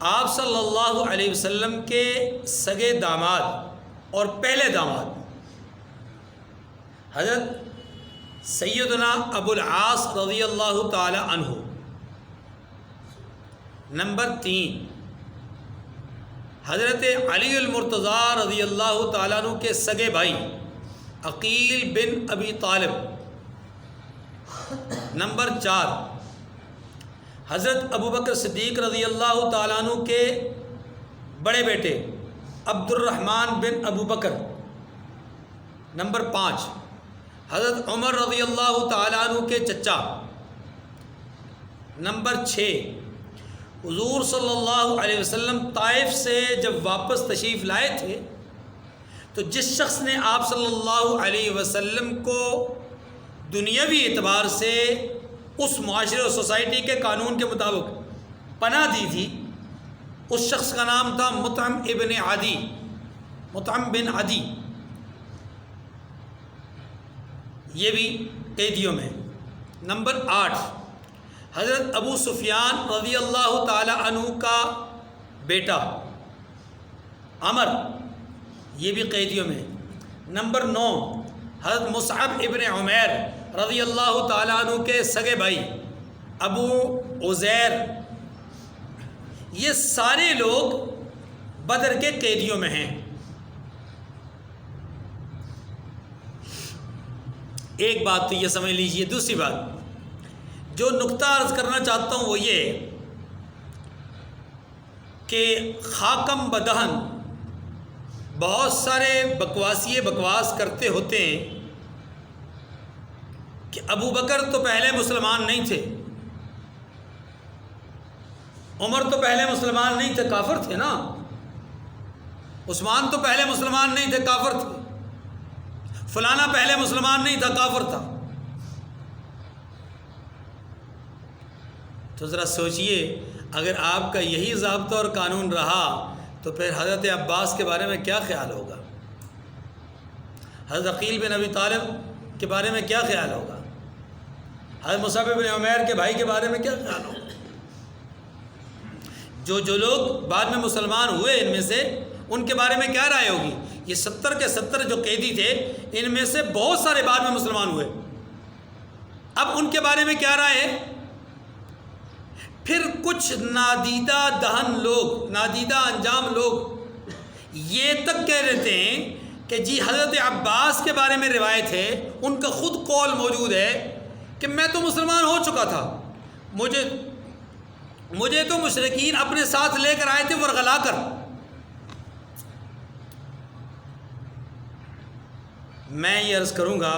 آپ صلی اللہ علیہ وسلم کے سگے داماد اور پہلے داماد حضرت سیدنا ابو العاص رضی اللہ تعالی عنہ۔ نمبر 3، حضرت علی المرتضیٰ رضی اللہ تعالیٰ عنہ کے سگے بھائی عقیل بن ابی طالب۔ نمبر 4، حضرت ابوبکر صدیق رضی اللہ تعالیٰ عنہ کے بڑے بیٹے عبد الرحمن بن ابو بکر۔ نمبر 5، حضرت عمر رضی اللہ تعالیٰ عنہ کے چچا۔ نمبر 6، حضور صلی اللہ علیہ وسلم طائف سے جب واپس تشریف لائے تھے تو جس شخص نے آپ صلی اللہ علیہ وسلم کو دنیاوی اعتبار سے اس معاشرے اور سوسائٹی کے قانون کے مطابق پناہ دی تھی، اس شخص کا نام تھا مطعم بن عدی، یہ بھی قیدیوں میں۔ نمبر 8، حضرت ابو سفیان رضی اللہ تعالی عنہ کا بیٹا عمر، یہ بھی قیدیوں میں۔ نمبر 9، حضرت مصعب ابن عمیر رضی اللہ تعالی عنہ کے سگے بھائی ابو عزیر، یہ سارے لوگ بدر کے قیدیوں میں ہیں۔ ایک بات تو یہ سمجھ لیجئے۔ دوسری بات جو نقطہ عرض کرنا چاہتا ہوں وہ یہ کہ خاکم بدہن بہت سارے بکواسی بکواس کرتے ہوتے ہیں کہ ابو بکر تو پہلے مسلمان نہیں تھے، عمر تو پہلے مسلمان نہیں تھے، کافر تھے نا، عثمان تو پہلے مسلمان نہیں تھے، کافر تھے، فلانا پہلے مسلمان نہیں تھا، کافر تھا۔ تو ذرا سوچئے اگر آپ کا یہی ضابطہ اور قانون رہا تو پھر حضرت عباس کے بارے میں کیا خیال ہوگا، حضرت عقیل بن ابی طالب کے بارے میں کیا خیال ہوگا، حضرت مصعب بن عمیر کے بھائی کے بارے میں کیا خیال ہوگا۔ جو لوگ بعد میں مسلمان ہوئے ان میں سے ان کے بارے میں کیا رائے ہوگی؟ یہ 70 کے 70 جو قیدی تھے ان میں سے بہت سارے بعد میں مسلمان ہوئے، اب ان کے بارے میں کیا رائے ہے؟ پھر کچھ نادیدہ دہن لوگ، نادیدہ انجام لوگ یہ تک کہہ رہتے ہیں کہ جی حضرت عباس کے بارے میں روایت ہے، ان کا خود قول موجود ہے کہ میں تو مسلمان ہو چکا تھا، مجھے تو مشرکین اپنے ساتھ لے کر آئے تھے ورغلا کر۔ میں یہ عرض کروں گا،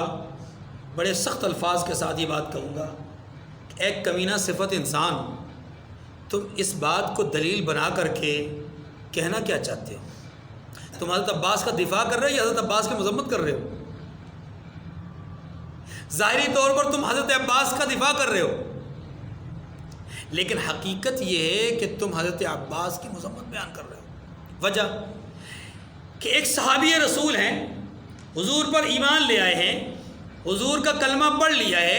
بڑے سخت الفاظ کے ساتھ یہ بات کہوں گا کہ ایک کمینہ صفت انسان، تم اس بات کو دلیل بنا کر کے کہنا کیا چاہتے ہو؟ تم حضرت عباس کا دفاع کر رہے ہو یا حضرت عباس کی مذمت کر رہے ہو؟ ظاہری طور پر تم حضرت عباس کا دفاع کر رہے ہو، لیکن حقیقت یہ ہے کہ تم حضرت عباس کی مذمت بیان کر رہے ہو۔ وجہ کہ ایک صحابی رسول ہیں، حضور پر ایمان لے آئے ہیں، حضور کا کلمہ پڑھ لیا ہے،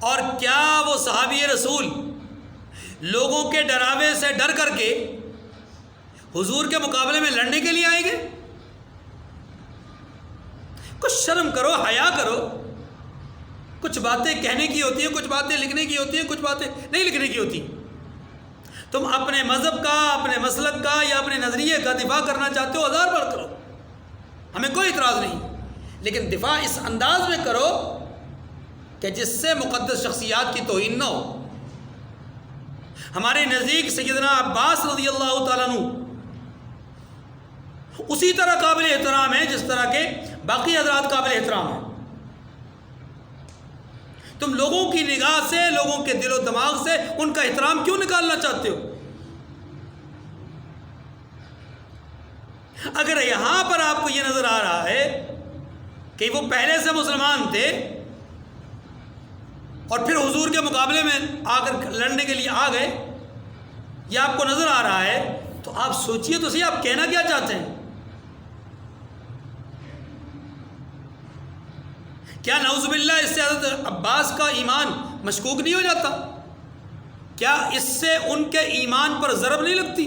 اور کیا وہ صحابی رسول لوگوں کے ڈراوے سے ڈر کر کے حضور کے مقابلے میں لڑنے کے لیے آئیں گے؟ کچھ شرم کرو، حیا کرو۔ کچھ باتیں کہنے کی ہوتی ہیں، کچھ باتیں لکھنے کی ہوتی ہیں، کچھ باتیں نہیں لکھنے کی ہوتی۔ تم اپنے مذہب کا، اپنے مسلک کا یا اپنے نظریے کا دفاع کرنا چاہتے ہو، 1000 بار کرو، ہمیں کوئی اعتراض نہیں، لیکن دفاع اس انداز میں کرو کہ جس سے مقدس شخصیات کی توہین نہ ہو۔ ہمارے نزدیک سیدنا عباس رضی اللہ تعالیٰ عنہ اسی طرح قابل احترام ہے جس طرح کے باقی حضرات قابل احترام ہیں۔ تم لوگوں کی نگاہ سے، لوگوں کے دل و دماغ سے ان کا احترام کیوں نکالنا چاہتے ہو؟ اگر یہاں پر آپ کو یہ نظر آ رہا ہے کہ وہ پہلے سے مسلمان تھے اور پھر حضور کے مقابلے میں آ کر لڑنے کے لیے آ گئے، یہ آپ کو نظر آ رہا ہے، تو آپ سوچئے تو صحیح، آپ کہنا کیا چاہتے ہیں؟ کیا نعوذ باللہ اس سے حضرت عباس کا ایمان مشکوک نہیں ہو جاتا؟ کیا اس سے ان کے ایمان پر ضرب نہیں لگتی؟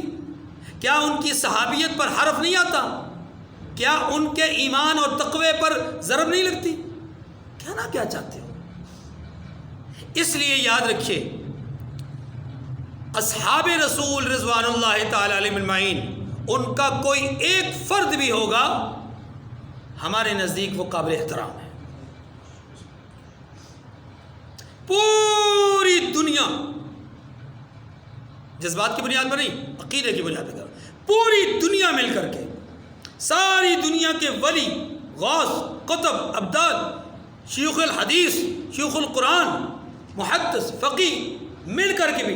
کیا ان کی صحابیت پر حرف نہیں آتا؟ کیا ان کے ایمان اور تقوی پر ضرب نہیں لگتی؟ کہنا کیا چاہتے ہو؟ اس لیے یاد رکھیے، اصحاب رسول رضوان اللہ تعالی علیہم اجمعین، ان کا کوئی ایک فرد بھی ہوگا ہمارے نزدیک وہ قابل احترام ہے۔ پوری دنیا، جذبات کی بنیاد پر نہیں، عقیدے کی بنیاد پر، پوری دنیا مل کر کے، ساری دنیا کے ولی، غوث، قطب، ابدال، شیوخ الحدیث، شیوخ القرآن، محدث، فقیہ مل کر کے بھی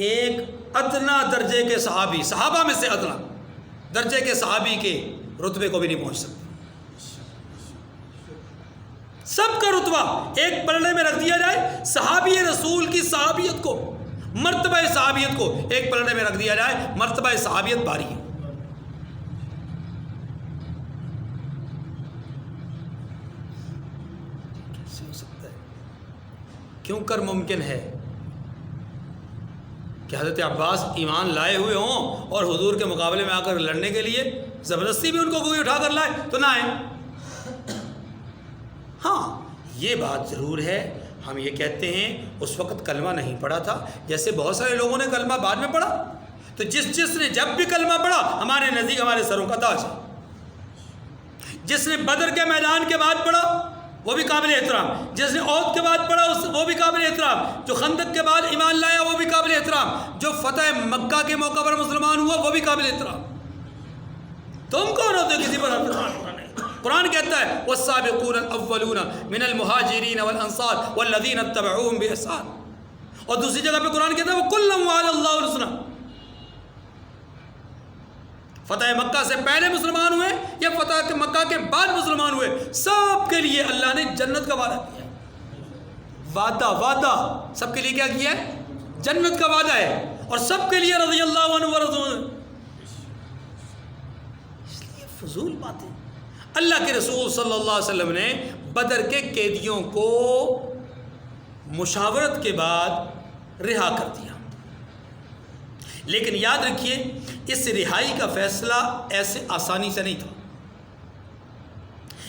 ایک ادنا درجے کے صحابی، صحابہ میں سے ادنا درجے کے صحابی کے رتبے کو بھی نہیں پہنچ سکتے۔ سب کا رتبہ ایک پلڑے میں رکھ دیا جائے، صحابی رسول کی صحابیت کو، مرتبہ صحابیت کو ایک پلڑے میں رکھ دیا جائے، مرتبہ صحابیت باری ہے۔ کیسے ہو سکتا ہے؟ کیوں کر ممکن ہے کہ حضرت عباس ایمان لائے ہوئے ہوں اور حضور کے مقابلے میں آ کر لڑنے کے لیے زبردستی بھی ان کو کوئی اٹھا کر لائے تو نہ آئے؟ ہاں یہ بات ضرور ہے، ہم یہ کہتے ہیں اس وقت کلمہ نہیں پڑھا تھا، جیسے بہت سارے لوگوں نے کلمہ بعد میں پڑھا، تو جس نے جب بھی کلمہ پڑھا ہمارے نزدیک ہمارے سروں کا تاج ہے۔ جس نے بدر کے میدان کے بعد پڑھا وہ بھی قابل احترام، جس نے احد کے بعد پڑھا وہ بھی قابل احترام، جو خندق کے بعد ایمان لایا وہ بھی قابل احترام، جو فتح مکہ کے موقع پر مسلمان ہوا وہ بھی قابل احترام۔ تم کون ہوتے کسی پر احترام؟ قرآن کہتا ہے والسابقون الاولون من المہاجرین والانصار والذین اتبعوهم باحسان، اور دوسری جگہ پہ قرآن کہتا ہے وکلا وعد اللہ الحسنی۔ فتح مکہ سے پہلے مسلمان ہوئے یا فتح مکہ کے بعد مسلمان ہوئے، سب کے لیے اللہ نے جنت کا وعدہ کیا ہے۔ وعدہ سب کے لیے کیا کیا ہے؟ جنت کا وعدہ ہے، اور سب کے لیے رضی اللہ عنہ ورضوا عنہ۔ اس لیے فضول باتیں۔ اللہ کے رسول صلی اللہ علیہ وسلم نے بدر کے قیدیوں کو مشاورت کے بعد رہا کر دیا۔ لیکن یاد رکھیے اس رہائی کا فیصلہ ایسے آسانی سے نہیں تھا.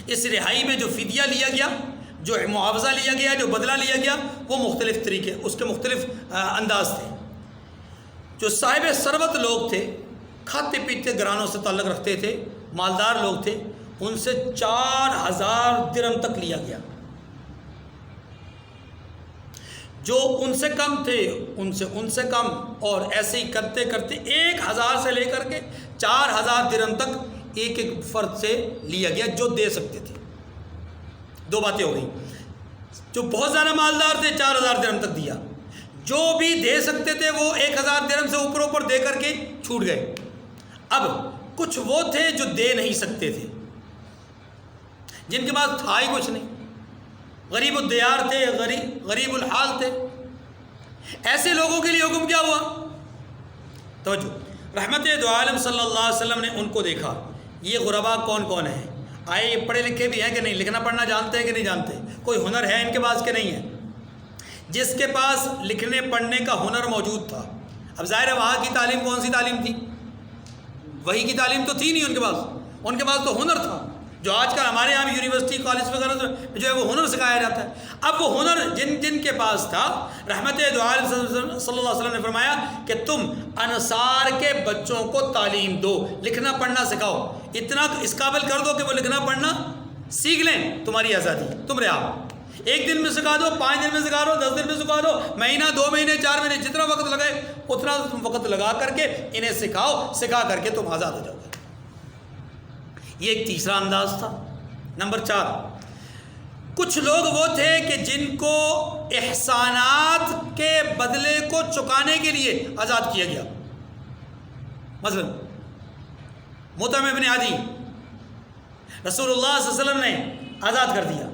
اس رہائی میں جو فدیہ لیا گیا، جو معاوضہ لیا گیا، جو بدلہ لیا گیا، وہ مختلف طریقے، اس کے مختلف انداز تھے. جو صاحب ثروت لوگ تھے، کھاتے پیتے گھرانوں سے تعلق رکھتے تھے، مالدار لوگ تھے، ان سے 4000 درہم تک لیا گیا. جو ان سے کم تھے ان سے کم، اور ایسے ہی کرتے کرتے 1000 سے لے کر کے 4000 درہم تک ایک ایک فرد سے لیا گیا جو دے سکتے تھے. 2 باتیں ہو گئیں. جو بہت زیادہ مالدار تھے 4000 درہم تک دیا، جو بھی دے سکتے تھے وہ 1000 درہم سے اوپر دے کر کے چھوٹ گئے. اب کچھ وہ تھے جو دے نہیں سکتے تھے، جن کے پاس تھا ہی کچھ نہیں، غریب الدیار تھے، غریب الحال تھے. ایسے لوگوں کے لیے حکم کیا ہوا؟ توجہ، رحمت دو عالم صلی اللہ علیہ وسلم نے ان کو دیکھا. یہ غربا کون کون ہیں؟ آئے یہ پڑھے لکھے بھی ہیں کہ نہیں؟ لکھنا پڑھنا جانتے ہیں کہ نہیں جانتے؟ کوئی ہنر ہے ان کے پاس کہ نہیں ہے؟ جس کے پاس لکھنے پڑھنے کا ہنر موجود تھا، اب ظاہر ہے وہاں کی تعلیم کون سی تعلیم تھی؟ وہی کی تعلیم تو تھی نہیں ان کے پاس تو ہنر تھا. جو آج کل ہمارے یہاں بھی یونیورسٹی کالج وغیرہ جو ہے وہ ہنر سکھایا جاتا ہے. اب وہ ہنر جن کے پاس تھا، رحمت دو عالم صلی اللہ علیہ وسلم نے فرمایا کہ تم انصار کے بچوں کو تعلیم دو، لکھنا پڑھنا سکھاؤ، اتنا اس قابل کر دو کہ وہ لکھنا پڑھنا سیکھ لیں. تمہاری آزادی، تم رہا. 1 دن میں سکھا دو، 5 دن میں سکھا دو، 10 دن میں سکھا دو، مہینہ 2 مہینے 4 مہینے، جتنا وقت لگے اتنا وقت لگا کر کے انہیں سکھاؤ، سکھا کر کے تم آزاد ہو جاؤ گے. یہ ایک تیسرا انداز تھا. نمبر 4، کچھ لوگ وہ تھے کہ جن کو احسانات کے بدلے کو چکانے کے لیے آزاد کیا گیا. مثلا مطعم ابن عدی رسول اللہ صلی اللہ علیہ وسلم نے آزاد کر دیا،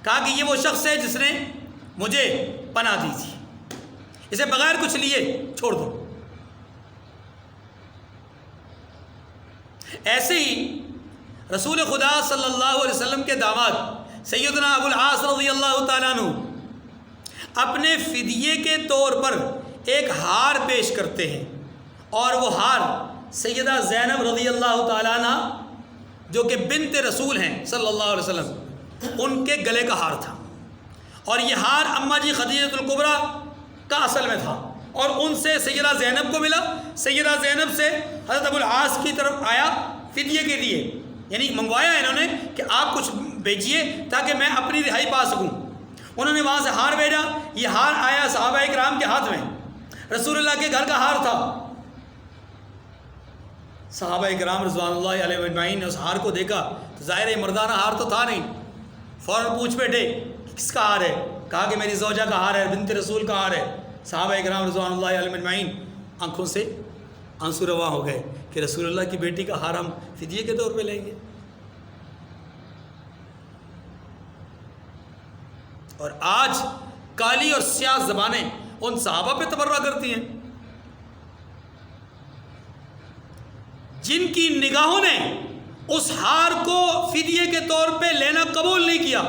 کہا کہ یہ وہ شخص ہے جس نے مجھے پناہ دی تھی، اسے بغیر کچھ لیے چھوڑ دو. ایسے ہی رسول خدا صلی اللہ علیہ وسلم کے داماد سیدنا ابو العاص رضی اللہ تعالیٰ عنہ اپنے فدیے کے طور پر ایک ہار پیش کرتے ہیں، اور وہ ہار سیدہ زینب رضی اللہ تعالیٰ عنہ جو کہ بنت رسول ہیں صلی اللہ علیہ وسلم، ان کے گلے کا ہار تھا. اور یہ ہار اماں جی خدیجۃ الکبریٰ کا اصل میں تھا، اور ان سے سیدہ زینب کو ملا. سیدہ زینب سے حضرت ابو العاص کی طرف آیا فدیے کے لیے، یعنی منگوایا انہوں نے کہ آپ کچھ بھیجیے تاکہ میں اپنی رہائی پا سکوں. انہوں نے وہاں سے ہار بھیجا. یہ ہار آیا صحابہ کرام کے ہاتھ میں، رسول اللہ کے گھر کا ہار تھا. صحابہ کرام رضوان اللہ علیہ اجمعین نے اس ہار کو دیکھا تو ظاہر مردانہ ہار تو تھا نہیں، فوراً پوچھ بیٹھے کس کا ہار ہے؟ کہا کہ میری زوجہ کا ہار ہے، بنت رسول کا ہار ہے. صحابہ کرام رضوان اللہ علیہ اجمعین آنکھوں سے آنسو رواں ہو گئے کہ رسول اللہ کی بیٹی کا ہار ہم فدیے کے طور پہ لیں گے. اور آج کالی اور سیاہ زبانیں ان صحابہ پہ تبرہ کرتی ہیں جن کی نگاہوں نے اس ہار کو فدیے کے طور پہ لینا قبول نہیں کیا،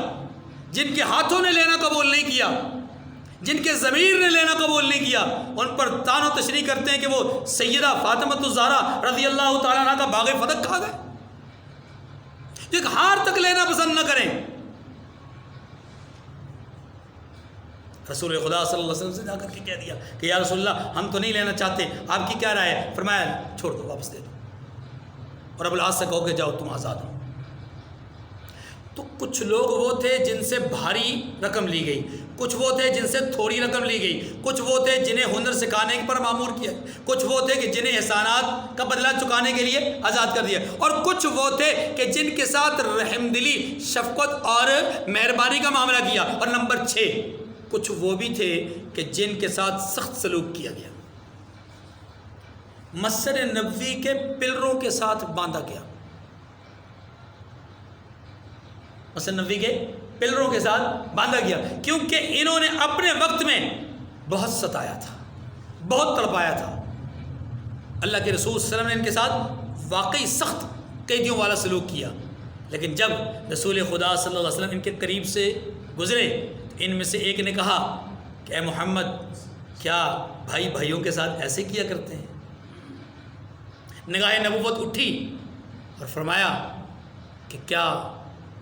جن کے ہاتھوں نے لینا قبول نہیں کیا، جن کے ضمیر نے لینا قبول نہیں کیا. ان پر تان و تشریح کرتے ہیں کہ وہ سیدہ فاطمۃ الزہرا رضی اللہ تعالیٰ عنہ کا باغ فتح کھا گئے، جو ایک ہار تک لینا پسند نہ کریں. رسول خدا صلی اللہ علیہ وسلم سے جا کر کے کہہ دیا کہ یا رسول اللہ ہم تو نہیں لینا چاہتے، آپ کی کیا رائے ہے؟ فرمایا چھوڑ دو، واپس دے دو، اور ابو العاص سے کہو کہ جاؤ تم آزاد ہو. تو کچھ لوگ وہ تھے جن سے بھاری رقم لی گئی، کچھ وہ تھے جن سے تھوڑی رقم لی گئی، کچھ وہ تھے جنہیں ہنر سکھانے پر مامور کیا، کچھ وہ تھے کہ جنہیں احسانات کا بدلہ چکانے کے لیے آزاد کر دیا، اور کچھ وہ تھے کہ جن کے ساتھ رحم دلی، شفقت اور مہربانی کا معاملہ کیا. اور نمبر 6، کچھ وہ بھی تھے کہ جن کے ساتھ سخت سلوک کیا گیا، مسجد نبوی کے پلروں کے ساتھ باندھا گیا، مسجد نبوی کے پلروں کے ساتھ باندھا گیا، کیونکہ انہوں نے اپنے وقت میں بہت ستایا تھا، بہت تڑپایا تھا. اللہ کے رسول صلی اللہ علیہ وسلم نے ان کے ساتھ واقعی سخت قیدیوں والا سلوک کیا. لیکن جب رسول خدا صلی اللہ علیہ وسلم ان کے قریب سے گزرے، ان میں سے ایک نے کہا کہ اے محمد کیا بھائی بھائیوں کے ساتھ ایسے کیا کرتے ہیں؟ نگاہ نبوت اٹھی اور فرمایا کہ کیا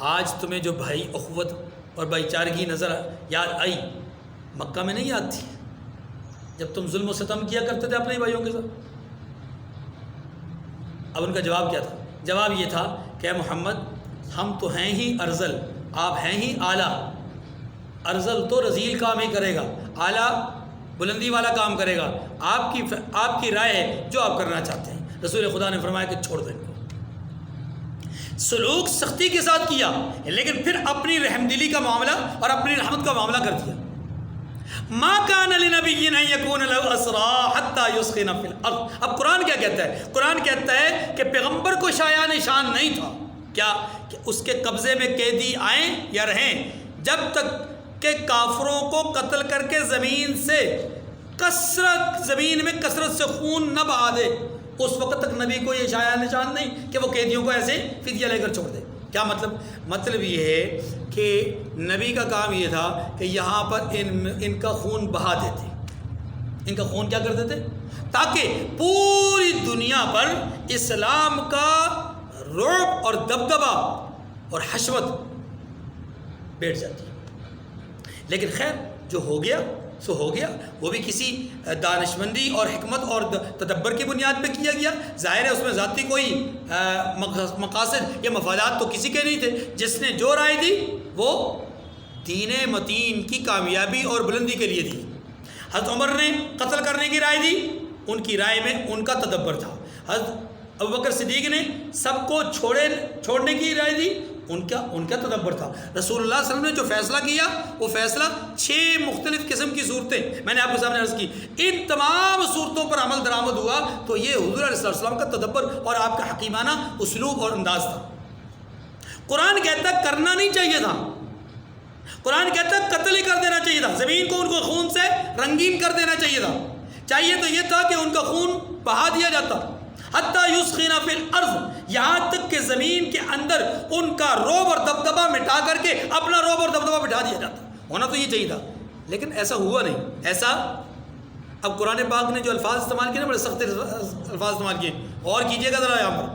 آج تمہیں جو بھائی اخوت اور بھائی چارگی نظر یاد آئی، مکہ میں نہیں یاد تھی جب تم ظلم و ستم کیا کرتے تھے اپنے بھائیوں کے ساتھ؟ اب ان کا جواب کیا تھا؟ جواب یہ تھا کہ اے محمد، ہم تو ہیں ہی ارذل، آپ ہیں ہی اعلیٰ۔ ارذل تو رذیل کام ہی کرے گا، اعلیٰ بلندی والا کام کرے گا۔ آپ کی رائے ہے جو آپ کرنا چاہتے ہیں۔ رسول خدا نے فرمایا کہ چھوڑ دیں ان کو۔ سلوک سختی کے ساتھ کیا، لیکن پھر اپنی رحمدلی کا معاملہ اور اپنی رحمت کا معاملہ کر دیا۔ ما کان لنبی ان یکون له اسری حتی یسخن فی الارض۔ اب قرآن کیا کہتا ہے؟ قرآن کہتا ہے کہ پیغمبر کو شایع نشان نہیں تھا کیا کہ اس کے قبضے میں قیدی آئیں یا رہیں، جب تک کہ کافروں کو قتل کر کے زمین میں کثرت سے خون نہ بہا دے، اس وقت تک نبی کو یہ شایع نشان نہیں کہ وہ قیدیوں کو ایسے فدیہ لے کر چھوڑ دے۔ کیا مطلب یہ ہے کہ نبی کا کام یہ تھا کہ یہاں پر ان کا خون بہا دیتے، ان کا خون کیا کرتے تھے تاکہ پوری دنیا پر اسلام کا رعب اور دبدبہ اور حشمت بیٹھ جاتی۔ لیکن خیر جو ہو گیا سو ہو گیا، وہ بھی کسی دانشمندی اور حکمت اور تدبر کی بنیاد پہ کیا گیا۔ ظاہر ہے اس میں ذاتی کوئی مقاصد یا مفادات تو کسی کے نہیں تھے۔ جس نے جو رائے دی وہ دین متین کی کامیابی اور بلندی کے لیے دی۔ حضرت عمر نے قتل کرنے کی رائے دی، ان کی رائے میں ان کا تدبر تھا۔ حضرت ابوبکر صدیق نے سب کو چھوڑنے کی رائے دی، ان کا تدبر تھا۔ رسول اللہ صلی اللہ علیہ وسلم نے جو فیصلہ کیا وہ فیصلہ 6 مختلف قسم کی صورتیں میں نے آپ کے سامنے عرض کی، ان تمام صورتوں پر عمل درآمد ہوا تو یہ حضور علیہ السلام کا تدبر اور آپ کا حکیمانہ اسلوب اور انداز تھا۔ قرآن کہتا کرنا نہیں چاہیے تھا، قرآن کہتا قتل ہی کر دینا چاہیے تھا، زمین کو ان کو خون سے رنگین کر دینا چاہیے تھا۔ چاہیے تو یہ تھا کہ ان کا خون بہا دیا جاتا، حتی یسخن فی الارض، یہاں تک کہ زمین کے اندر ان کا رعب اور دبدبہ مٹا کر کے اپنا رعب اور دبدبہ مٹا دیا جاتا۔ ہونا تو یہ چاہیے تھا، لیکن ایسا ہوا نہیں۔ ایسا اب قرآن پاک نے جو الفاظ استعمال کیے نا، بڑے سخت الفاظ استعمال کیے، غور کیجئے گا ذرا یہاں پر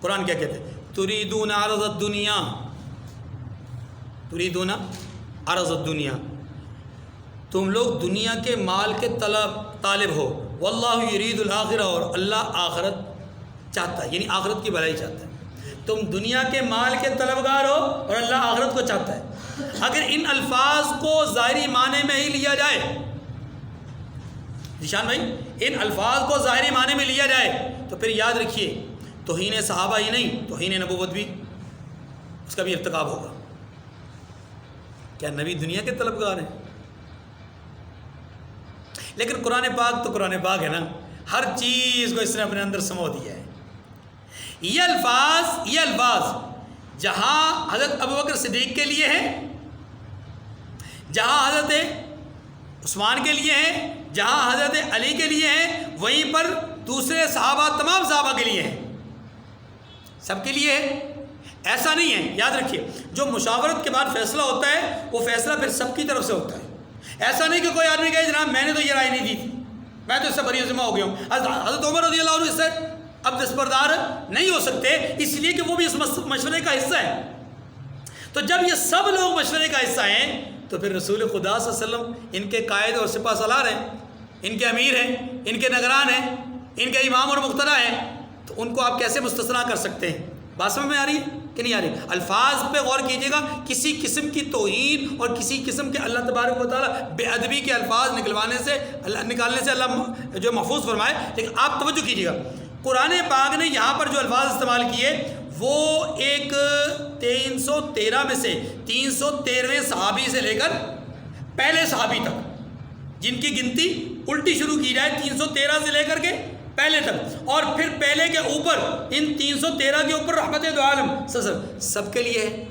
قرآن کیا کہتے ہیں، تریدون عرض الدنیا، تریدون عرض الدنیا، تم لوگ دنیا کے مال کے طالب ہو، واللہ یرید الآخرہ، اور اللہ آخرت چاہتا ہے، یعنی آخرت کی بھلائی چاہتا ہے۔ تم دنیا کے مال کے طلبگار ہو اور اللہ آخرت کو چاہتا ہے۔ اگر ان الفاظ کو ظاہری معنی میں ہی لیا جائے، ذیشان بھائی، ان الفاظ کو ظاہری معنی میں لیا جائے تو پھر یاد رکھیے توہین صحابہ ہی نہیں، توہین نبوت بھی اس کا بھی ارتکاب ہوگا۔ کیا نبی دنیا کے طلبگار ہیں؟ لیکن قرآن پاک تو قرآن پاک ہے نا، ہر چیز کو اس نے اپنے اندر سمو دیا ہے۔ یہ الفاظ جہاں حضرت ابوبکر صدیق کے لیے ہیں، جہاں حضرت عثمان کے لیے ہیں، جہاں حضرت علی کے لیے ہیں، وہیں پر دوسرے صحابہ، تمام صحابہ کے لیے ہیں، سب کے لیے ہے۔ ایسا نہیں ہے، یاد رکھیے جو مشاورت کے بعد فیصلہ ہوتا ہے وہ فیصلہ پھر سب کی طرف سے ہوتا ہے۔ ایسا نہیں کہ کوئی آدمی کہے جناب میں نے تو یہ رائے نہیں دی تھی، میں تو اس سے بری ذمہ ہو گیا ہوں۔ حضرت عمر رضی اللہ عنہ اس سے اب دستبردار نہیں ہو سکتے، اس لیے کہ وہ بھی اس مشورے کا حصہ ہے۔ تو جب یہ سب لوگ مشورے کا حصہ ہیں تو پھر رسول خدا صلی اللہ علیہ وسلم ان کے قائد اور سپہ سالار ہیں، ان کے امیر ہیں، ان کے نگران ہیں، ان کے امام اور مقتدی ہیں، تو ان کو آپ کیسے مستثنا کر سکتے ہیں؟ بات سمجھ میں آ رہی ہے کہ نہیں آ رہی؟ الفاظ پہ غور کیجیے گا، کسی قسم کی توہین اور کسی قسم کے اللہ تبارک و تعالیٰ بے ادبی کے الفاظ نکالنے سے اللہ جو محفوظ فرمائے۔ لیکن آپ توجہ کیجیے گا، قرآن پاک نے یہاں پر جو الفاظ استعمال کیے وہ ایک 313 میں سے 313ویں صحابی سے لے کر پہلے صحابی تک، جن کی گنتی الٹی شروع کی جائے 313 سے لے کر کے پہلے تک، اور پھر پہلے کے اوپر ان 313 کے اوپر رحمت دو عالم سب کے لیے ہے۔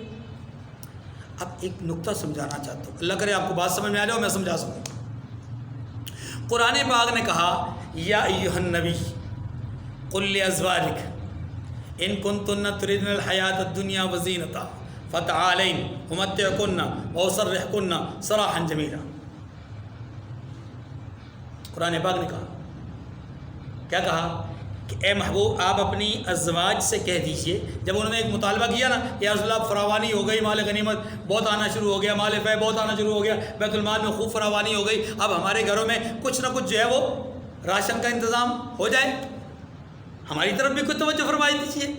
اب ایک نقطہ سمجھانا چاہتا ہوں، اللہ کرے آپ کو بات سمجھ میں آ جائے اور میں سمجھا سکوں۔ قرآن پاک نے کہا یا ایھا النبی قل لازواجک ان کنتن تردن الحیات الدنیا وزینتہا فتعالین امتعکن واسرحکن سراحا جمیلا۔ قرآن پاک نے کہا، کیا کہا کہ اے محبوب آپ اپنی ازواج سے کہہ دیجئے، جب انہوں نے ایک مطالبہ کیا نا، یا رسول اللہ فراوانی ہو گئی، مال غنیمت بہت آنا شروع ہو گیا، مال فے بہت آنا شروع ہو گیا، بیت المال میں خوب فراوانی ہو گئی، اب ہمارے گھروں میں کچھ نہ کچھ جو ہے وہ راشن کا انتظام ہو جائے، ہماری طرف بھی کچھ توجہ فرمائی دیجیے۔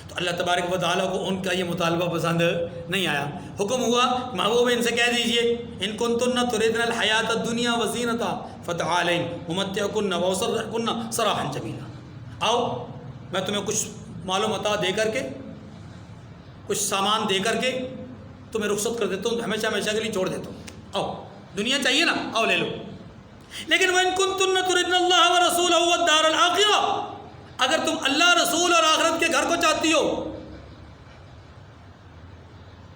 تو اللہ تبارک و تعالیٰ کو ان کا یہ مطالبہ پسند نہیں آیا، حکم ہوا محبوب ان سے کہہ دیجئے ان کنتن تردن الحیات الدنیا وزینتہا فتعالین امتعکن واسرحکن سراحا جمیلا، آؤ میں تمہیں کچھ مال و متاع دے کر کے، کچھ سامان دے کر کے تمہیں رخصت کر دیتا ہوں، ہمیشہ ہمیشہ کے لیے چھوڑ دیتا ہوں، آؤ دنیا چاہیے نا، آؤ لے لو۔ لیکن وَإِن كُنتُنَّ تُرِدْنَ اللَّهَ وَرَسُولَهُ وَالدَّارَ الْآخِرَةَ، اگر تم اللہ رسول اور آخرت کے گھر کو چاہتی ہو،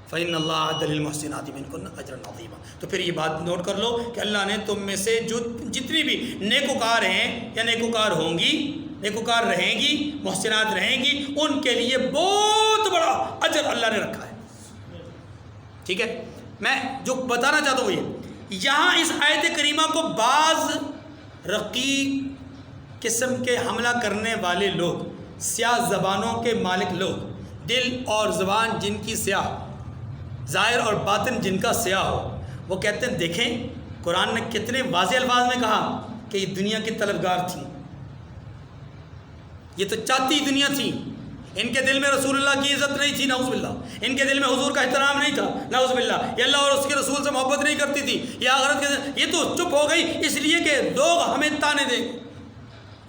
فَإِنَّ اللَّهَ أَعَدَّ لِلْمُحْسِنَاتِ مِنكُنَّ أَجْرًا عَظِيمًا۔ تو پھر یہ بات نوٹ کر لو کہ اللہ نے تم میں سے جو جتنی بھی نیکوکار ہیں یا نیکوکار ہوں گی، نیکوکار رہیں گی، محسنات رہیں گی، ان کے لیے بہت بڑا اجر اللہ نے رکھا ہے۔ ٹھیک ہے، میں جو بتانا چاہتا ہوں یہ یہاں اس آیت کریمہ کو بعض رقیق قسم کے حملہ کرنے والے لوگ، سیاہ زبانوں کے مالک لوگ، دل اور زبان جن کی سیاہ، ظاہر اور باطن جن کا سیاہ ہو، وہ کہتے ہیں دیکھیں قرآن نے کتنے واضح الفاظ میں کہا کہ یہ دنیا کی طلبگار تھی، یہ تو چاہتی دنیا تھی، ان کے دل میں رسول اللہ کی عزت نہیں تھی، نعوذ باللہ، ان کے دل میں حضور کا احترام نہیں تھا، نعوذ باللہ، یہ اللہ اور اس کے رسول سے محبت نہیں کرتی تھی، یہ آخرت کے، یہ تو چپ ہو گئی اس لیے کہ لوگ ہمیں تانے دیں،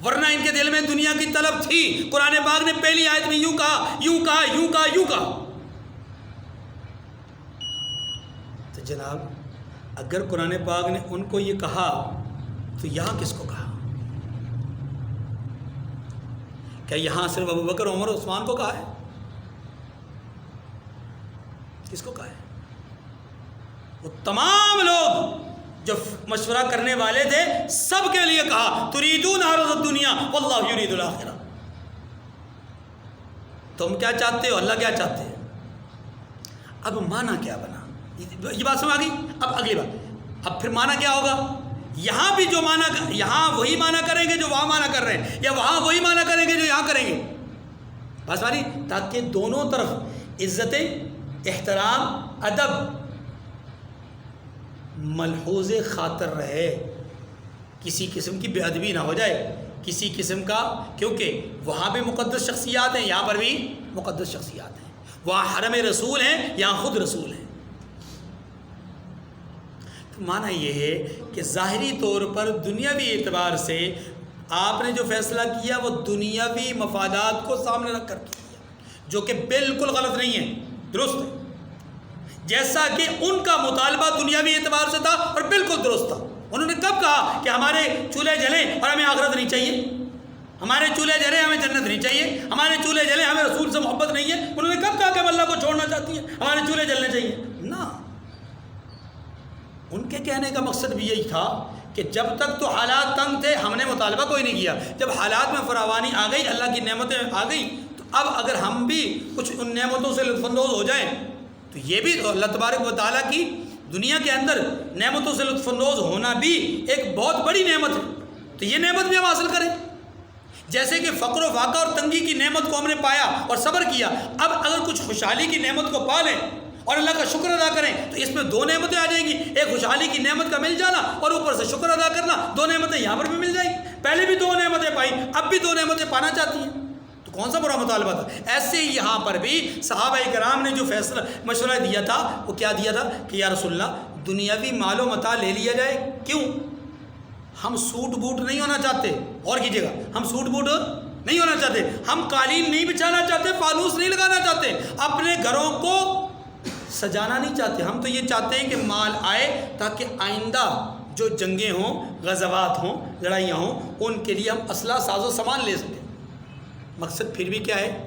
ورنہ ان کے دل میں دنیا کی طلب تھی۔ قرآن پاک نے پہلی آیت میں یوں کہا، یوں کہا، یوں کہا، یوں کہا۔ تو جناب اگر قرآن پاک نے ان کو یہ کہا تو یہاں کس کو کہا؟ کیا یہاں صرف ابو بکر، عمر، عثمان کو کہا ہے؟ کس کو کہا ہے؟ وہ تمام لوگ جو مشورہ کرنے والے تھے سب کے لیے کہا تریدون عرض الدنیا واللہ یرید الآخرہ۔ تم کیا چاہتے ہو، اللہ کیا چاہتے ہیں؟ اب معنی کیا بنا؟ یہ بات سمجھ آ گئی؟ اب اگلی بات، اب پھر معنی کیا ہوگا؟ یہاں بھی جو معنی، یہاں وہی معنی کریں گے جو وہاں معنی کر رہے ہیں، یا وہاں وہی معنی کریں گے جو یہاں کریں گے، بس مانی، تاکہ دونوں طرف عزت، احترام، ادب ملحوظ خاطر رہے، کسی قسم کی بے ادبی نہ ہو جائے، کسی قسم کا، کیونکہ وہاں بھی مقدس شخصیات ہیں، یہاں پر بھی مقدس شخصیات ہیں، وہاں حرم رسول ہیں، یہاں خود رسول ہیں۔ تو معنی یہ ہے کہ ظاہری طور پر دنیاوی اعتبار سے آپ نے جو فیصلہ کیا وہ دنیاوی مفادات کو سامنے رکھ کر کیا، جو کہ بالکل غلط نہیں ہے، درست ہے، جیسا کہ ان کا مطالبہ دنیاوی اعتبار سے تھا اور بالکل درست تھا۔ انہوں نے کب کہا کہ ہمارے چولہے جلیں اور ہمیں آخرت نہیں چاہیے، ہمارے چولہے جلیں ہمیں جنت نہیں چاہیے، ہمارے چولہے جلیں ہمیں رسول سے محبت نہیں ہے؟ انہوں نے کب کہا کہ ہم اللہ کو چھوڑنا چاہتی ہیں، ہمارے چولہے جلنے چاہیے؟ نہ، ان کے کہنے کا مقصد بھی یہی تھا کہ جب تک تو حالات تنگ تھے ہم نے مطالبہ کوئی نہیں کیا، جب حالات میں فراوانی آ گئی، اللہ کی نعمتیں آ گئی، تو اب اگر ہم بھی کچھ ان نعمتوں سے لطف اندوز ہو جائیں تو یہ بھی اللہ تبارک و تعالیٰ کی دنیا کے اندر نعمتوں سے لطف اندوز ہونا بھی ایک بہت بڑی نعمت ہے، تو یہ نعمت بھی ہم حاصل کریں۔ جیسے کہ فقر و فاقہ اور تنگی کی نعمت کو ہم نے پایا اور صبر کیا، اب اگر کچھ خوشحالی کی نعمت کو پا لیں اور اللہ کا شکر ادا کریں تو اس میں دو نعمتیں آ جائیں گی، ایک خوشحالی کی نعمت کا مل جانا اور اوپر سے شکر ادا کرنا، دو نعمتیں یہاں پر بھی مل جائیں گی۔ پہلے بھی دو نعمتیں پائی، اب بھی دو نعمتیں پانا چاہتی ہیں، تو کون سا برا مطالبہ تھا؟ ایسے ہی یہاں پر بھی صحابہ کرام نے جو فیصلہ مشورہ دیا تھا وہ کیا دیا تھا کہ یا رسول اللہ دنیاوی مال و متاع لے لیا جائے، کیوں؟ ہم سوٹ بوٹ نہیں ہونا چاہتے، اور کیجیے گا، ہم سوٹ بوٹ نہیں ہونا چاہتے، ہم قالین نہیں بچھانا چاہتے، فانوس نہیں لگانا چاہتے، اپنے گھروں کو سجانا نہیں چاہتے، ہم تو یہ چاہتے ہیں کہ مال آئے تاکہ آئندہ جو جنگیں ہوں، غزوات ہوں، لڑائیاں ہوں، ان کے لیے ہم اسلحہ ساز و سامان لے سکیں۔ مقصد پھر بھی کیا ہے؟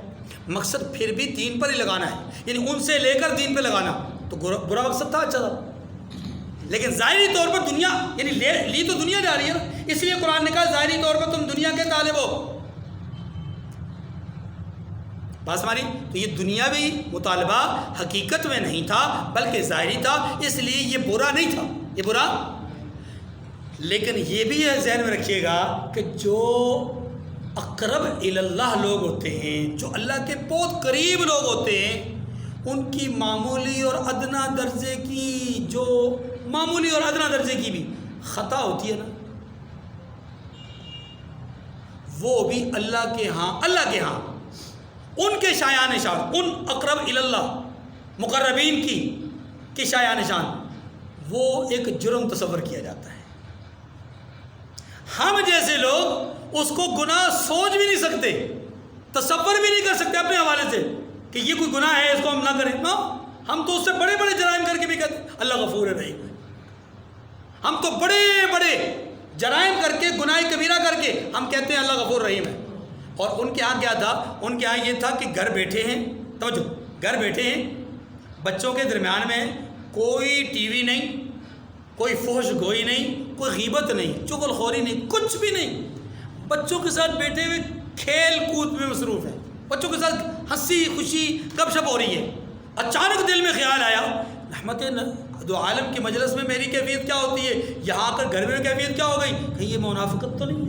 مقصد پھر بھی دین پر ہی لگانا ہے، یعنی ان سے لے کر دین پہ لگانا، تو برا مقصد تھا، اچھا تھا، لیکن ظاہری طور پر دنیا، یعنی لی تو دنیا جا رہی ہے نا، اس لیے قرآن نے کہا ظاہری طور پر تم دنیا کے طالب ہو، بات ہماری تو یہ دنیاوی مطالبہ حقیقت میں نہیں تھا بلکہ ظاہری تھا، اس لیے یہ برا نہیں تھا، یہ برا. لیکن یہ بھی ذہن میں رکھیے گا کہ جو اقرب الی اللہ لوگ ہوتے ہیں، جو اللہ کے بہت قریب لوگ ہوتے ہیں، ان کی معمولی اور ادنا درجے کی بھی خطا ہوتی ہے نا، وہ بھی اللہ کے ہاں ان کے شایان نشان، ان اقرب الی اللہ مقربین کی شایان نشان، وہ ایک جرم تصور کیا جاتا ہے. ہم جیسے لوگ اس کو گناہ سوچ بھی نہیں سکتے، تصور بھی نہیں کر سکتے اپنے حوالے سے کہ یہ کوئی گناہ ہے، اس کو ہم نہ کریں. ہم تو اس سے بڑے بڑے جرائم کر کے بھی کہتے ہیں اللہ غفور رحیم ہے. ہم تو بڑے بڑے جرائم کر کے، گناہ کبیرہ کر کے ہم کہتے ہیں اللہ غفور رحیم ہے. اور ان کے ہاں کیا تھا؟ ان کے ہاں یہ تھا کہ گھر بیٹھے ہیں، توجہ، گھر بیٹھے ہیں، بچوں کے درمیان میں کوئی ٹی وی نہیں، کوئی فحش گوئی نہیں، کوئی غیبت نہیں، چغل خوری نہیں، کچھ بھی نہیں. بچوں کے ساتھ بیٹھے ہوئے کھیل کود میں مصروف ہیں، بچوں کے ساتھ ہنسی خوشی گپ شپ ہو رہی ہے. اچانک دل میں خیال آیا، رحمت دو عالم کی مجلس میں میری کیفیت کیا ہوتی ہے، یہاں آ کر گھر میں کیفیت کیا ہو گئی؟ کہیں یہ منافقت تو نہیں ہے؟